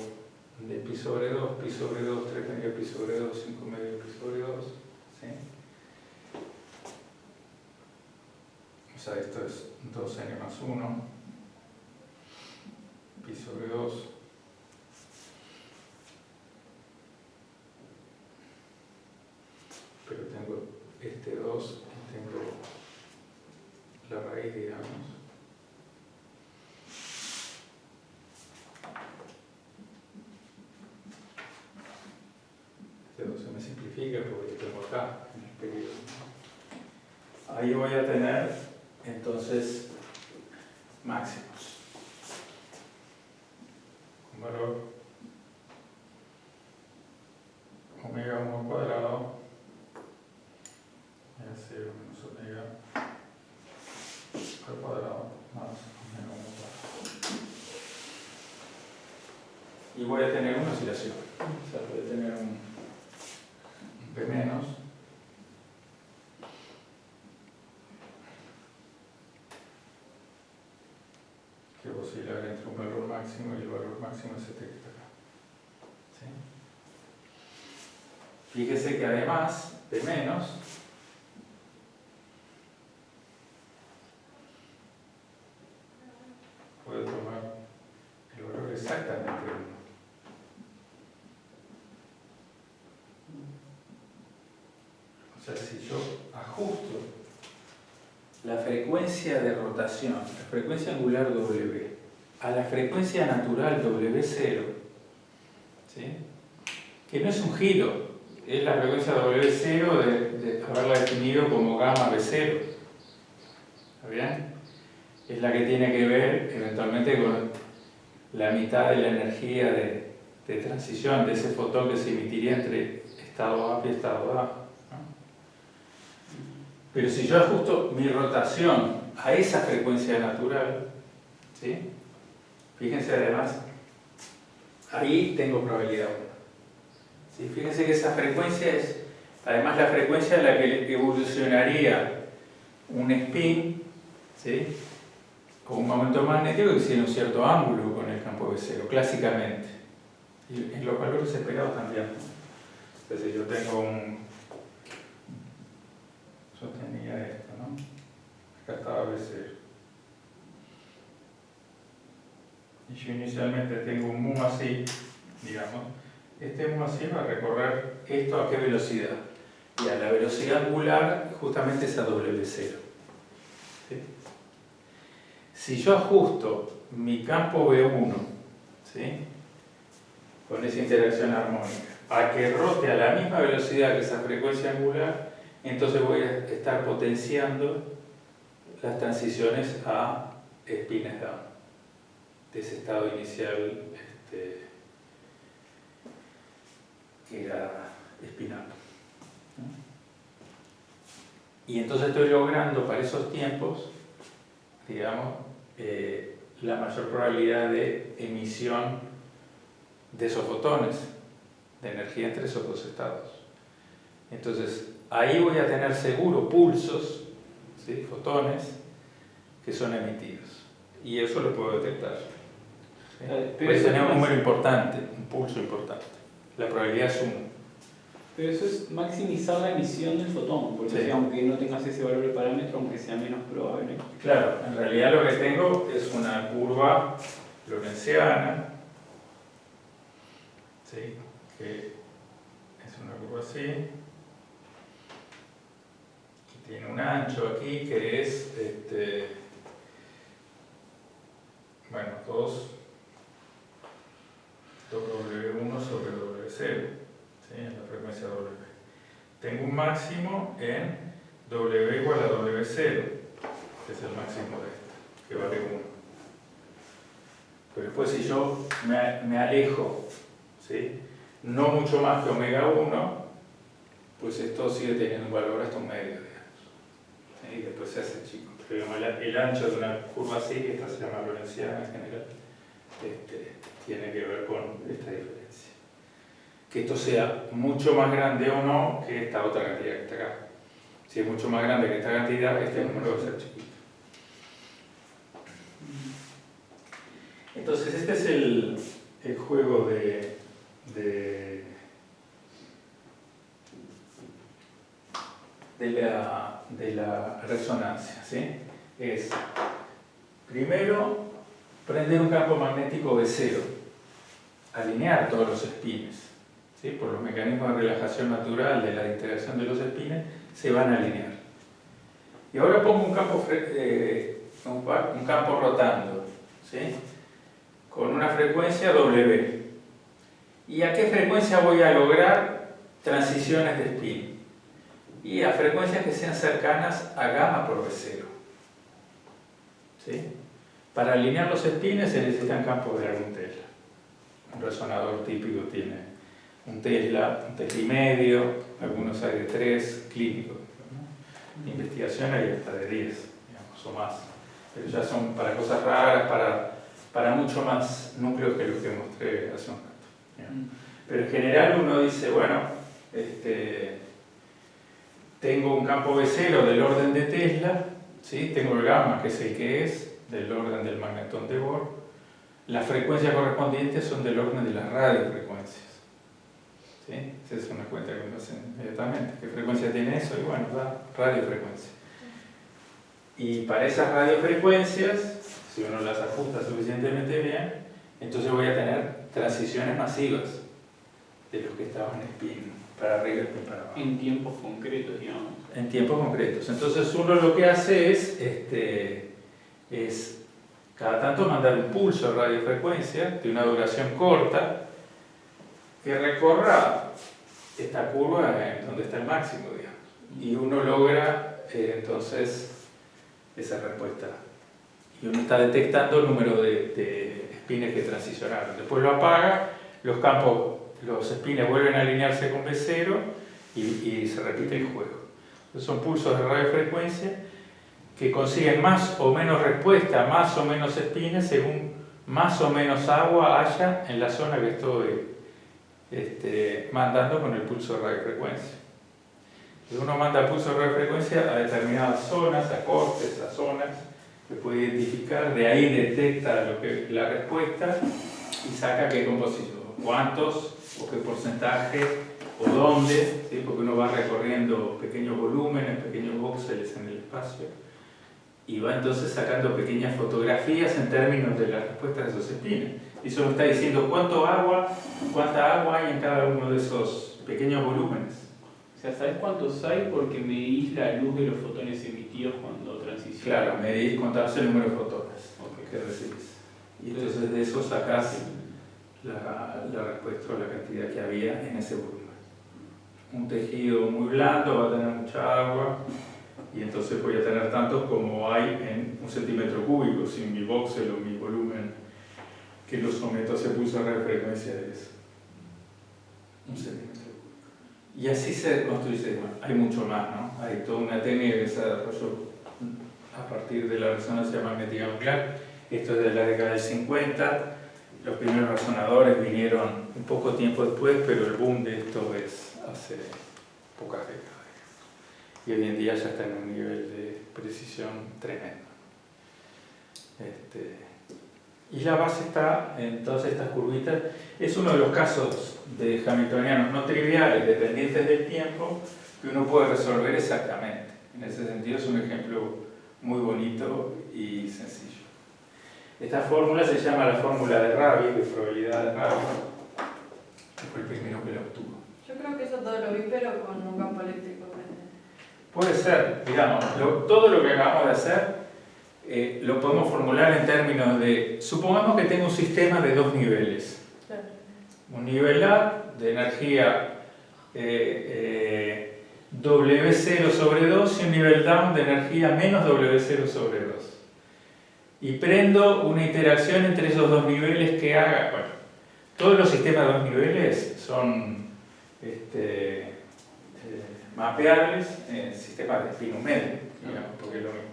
de pi sobre 2, 3 medio pi sobre 2, 5 medio pi sobre 2, ¿sí? O sea, esto es 2n más 1. pi sobre 2. Pero tengo este 2 y tengo la raíz, digamos. Este 2 se me simplifica porque tengo acá en el periodo. Ahí voy a tener entonces máximos. Un valor omega 1 al cuadrado. 0 menos omega al cuadrado más omega 1 al cuadrado. Y voy a tener una oscilación. O sea, voy a tener un P menos que va a oscilar entre un valor máximo y el valor máximo es este que está acá. ¿Sí? Fíjese que además P menos puedo tomar el valor exactamente 1. O sea, si yo ajusto la frecuencia de rotación, la frecuencia angular W, a la frecuencia natural W0, ¿sí? Que no es un giro, es la frecuencia W0 de haberla definido como gamma B0. ¿Está bien? Es la que tiene que ver eventualmente con la mitad de la energía de transición de ese fotón que se emitiría entre estado A y estado A. Pero si yo ajusto mi rotación a esa frecuencia natural, ¿sí? Fíjense además, ahí tengo probabilidad 1. ¿Sí? Fíjense que esa frecuencia es además la frecuencia en la que evolucionaría un spin, ¿sí? O un momento magnético que tiene un cierto ángulo con el campo B0, clásicamente. Y en los valores esperados también. Entonces yo tengo yo tenía esto, ¿no? Acá estaba B0. Y yo inicialmente tengo un mu así, digamos. Este mu así va a recorrer esto a qué velocidad. Y a la velocidad angular justamente es a W0. ¿Sí? Si yo ajusto mi campo B1, ¿sí? Con esa interacción armónica, a que rote a la misma velocidad que esa frecuencia angular, entonces voy a estar potenciando las transiciones a spines down, de ese estado inicial que era espinal. Y entonces estoy logrando para esos tiempos, digamos, la mayor probabilidad de emisión de esos fotones, de energía entre esos dos estados. Entonces, ahí voy a tener seguro pulsos, ¿sí? Fotones, que son emitidos. Y eso lo puedo detectar. ¿Sí? Puede tener un número importante, un pulso importante. La probabilidad es 1. Pero eso es maximizar la emisión del fotón, porque Sí. aunque no tengas ese valor de parámetro, aunque sea menos probable. Claro, en realidad lo que tengo es una curva lorentziana, ¿sí? Que es una curva así, que tiene un ancho aquí que es, bueno, 2W1 sobre W0, ¿sí? En la frecuencia W. Tengo un máximo en W igual a W0, que es el máximo de esto, que vale 1. Pero después si yo me alejo, ¿sí? No mucho más que omega 1, pues esto sigue teniendo un valor hasta un medio, digamos. ¿Sí? Y después se hace chico. Pero el ancho de una curva así, que esta se llama lorentziana en general, tiene que ver con esta diferencia. Que esto sea mucho más grande o no que esta otra cantidad que está acá. Si es mucho más grande que esta cantidad, este número va a ser chiquito. Entonces este es el juego de la resonancia, ¿sí? Es primero prender un campo magnético B0, alinear todos los espines, ¿sí? Por los mecanismos de relajación natural de la interacción de los espines, se van a alinear. Y ahora pongo un campo rotando, ¿sí? Con una frecuencia W. ¿Y a qué frecuencia voy a lograr transiciones de spin? Y a frecuencias que sean cercanas a gamma por B0. ¿Sí? Para alinear los espines se necesitan campos de algún Tesla. Un resonador típico tiene un Tesla y medio, algunos hay de 3, clínicos, ¿no? De investigación hay hasta de 10, digamos, o más. Pero ya son para cosas raras, para mucho más núcleos que los que mostré hace un rato. Pero en general uno dice, bueno, tengo un campo B0 del orden de Tesla, ¿sí? Tengo el gamma, que es el que es, del orden del magnetón de Bohr. Las frecuencias correspondientes son del orden de las radiofrecuencias. ¿Sí? Esa es una cuenta que uno hace inmediatamente. ¿Qué frecuencia tiene eso? Y bueno, da radiofrecuencia. Y para esas radiofrecuencias, si uno las ajusta suficientemente bien, entonces voy a tener transiciones masivas de los que estaban en spin para arriba y spin para abajo. En tiempos concretos, digamos. En tiempos concretos. Entonces uno lo que hace es cada tanto mandar un pulso de radiofrecuencia de una duración corta que recorra esta curva en donde está el máximo, digamos. Y uno logra entonces esa respuesta. Y uno está detectando el número de espines que transicionaron. Después lo apaga, los espines vuelven a alinearse con B0 y se repite el juego. Entonces son pulsos de radiofrecuencia que consiguen más o menos respuesta, más o menos espines, según más o menos agua haya en la zona que estoy mandando con el pulso de radiofrecuencia. Entonces uno manda pulso de radiofrecuencia a determinadas zonas, a cortes, a zonas que puede identificar, de ahí detecta la respuesta y saca qué composición, cuántos, o qué porcentaje, o dónde, ¿sí? Porque uno va recorriendo pequeños volúmenes, pequeños voxeles en el espacio, y va entonces sacando pequeñas fotografías en términos de las respuestas de esos espines. Y eso nos está diciendo cuánta agua hay en cada uno de esos pequeños volúmenes. O sea, ¿sabes cuántos hay? Porque medís la luz de los fotones emitidos cuando transicionan. Claro, medís, contás el número de fotones que recibís. Y entonces de eso sacás la respuesta o la cantidad que había en ese volumen. Un tejido muy blando va a tener mucha agua, y entonces voy a tener tantos como hay en un centímetro cúbico, si mi voxel o mi volumen que lo someto a ese pulso de frecuencia es un centímetro cúbico. Y así se construye, bueno, hay mucho más, ¿no? Hay toda una técnica que se desarrolló a partir de la resonancia magnética nuclear. Esto es de la década del 50, los primeros resonadores vinieron un poco tiempo después, pero el boom de esto es hace pocas décadas. Y hoy en día ya está en un nivel de precisión tremendo. Y la base está en todas estas curvitas. Es uno de los casos de hamiltonianos no triviales, dependientes del tiempo, que uno puede resolver exactamente. En ese sentido es un ejemplo muy bonito y sencillo. Esta fórmula se llama la fórmula de Rabi, de probabilidad de Rabi, que fue el primero que la obtuvo. Yo creo que eso todo lo vi, pero con un campo eléctrico. Puede ser, digamos, todo lo que acabamos de hacer lo podemos formular en términos de, supongamos que tengo un sistema de dos niveles. Claro. Un nivel A de energía W0 sobre 2 y un nivel down de energía menos W0 sobre 2. Y prendo una interacción entre esos dos niveles que haga, bueno, todos los sistemas de dos niveles son mapeables en sistemas de espino medio, digamos, porque es lo mismo.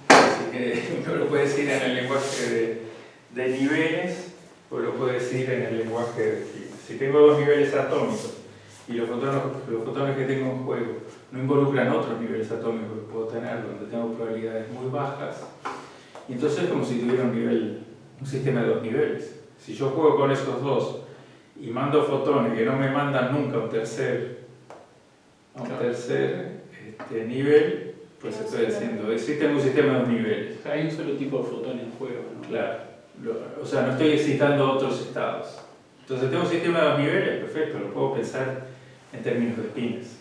Así que uno lo puede decir en el lenguaje de niveles o lo puede decir en el lenguaje de espino. Si tengo dos niveles atómicos y los fotones que tengo en juego no involucran otros niveles atómicos que puedo tener, donde tengo probabilidades muy bajas, y entonces es como si tuviera un sistema de dos niveles. Si yo juego con esos dos y mando fotones que no me mandan nunca a un tercer nivel, Pues estoy haciendo, existe un sistema de dos niveles. O sea, hay un solo tipo de fotón en juego, ¿no? Claro. O sea, no estoy excitando otros estados. Entonces tengo un sistema de dos niveles, perfecto, lo puedo pensar en términos de espines.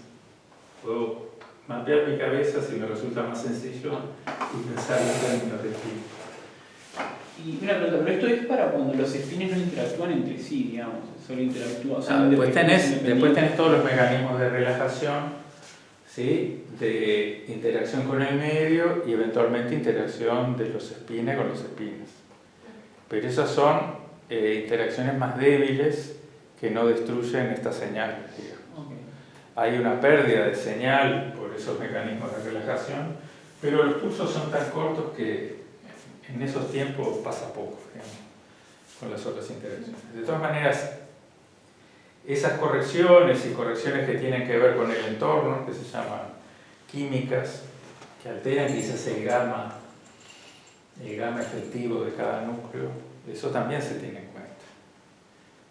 Puedo mapear mi cabeza si me resulta más sencillo y pensar en términos de espines. Y una pregunta, pero esto es para cuando los espines no interactúan entre sí, digamos, solo interactúan. O sea, Después tenés todos los mecanismos de relajación, ¿sí? De interacción con el medio y eventualmente interacción de los espines con los espines. Pero esas son interacciones más débiles que no destruyen esta señal, digamos. Okay. Hay una pérdida de señal por esos mecanismos de relajación, pero los pulsos son tan cortos que en esos tiempos pasa poco, digamos, con las otras interacciones. De todas maneras, esas correcciones y correcciones que tienen que ver con el entorno, que se llaman químicas, que alteran quizás el gamma efectivo de cada núcleo, eso también se tiene en cuenta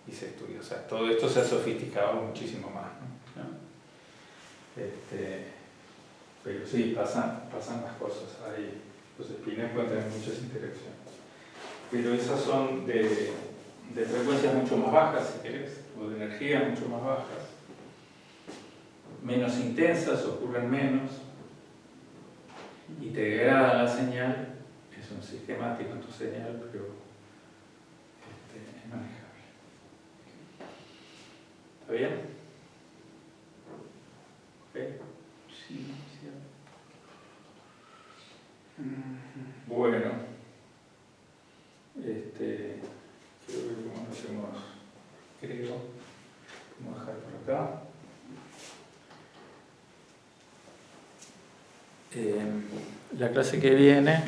y se estudia. O sea, todo esto se ha sofisticado muchísimo más, ¿no? Pero sí, pasan las cosas. Los espines pueden tener muchas interacciones. Pero esas son de frecuencias mucho más bajas, si querés, o de energías mucho más bajas. Menos intensas, ocurren menos, y te degrada la señal. Es un sistemático en tu señal, pero es manejable. ¿Está bien? ¿Ok? Sí, sí. Bueno, creo que como lo hacemos, vamos a dejar por acá. La clase que viene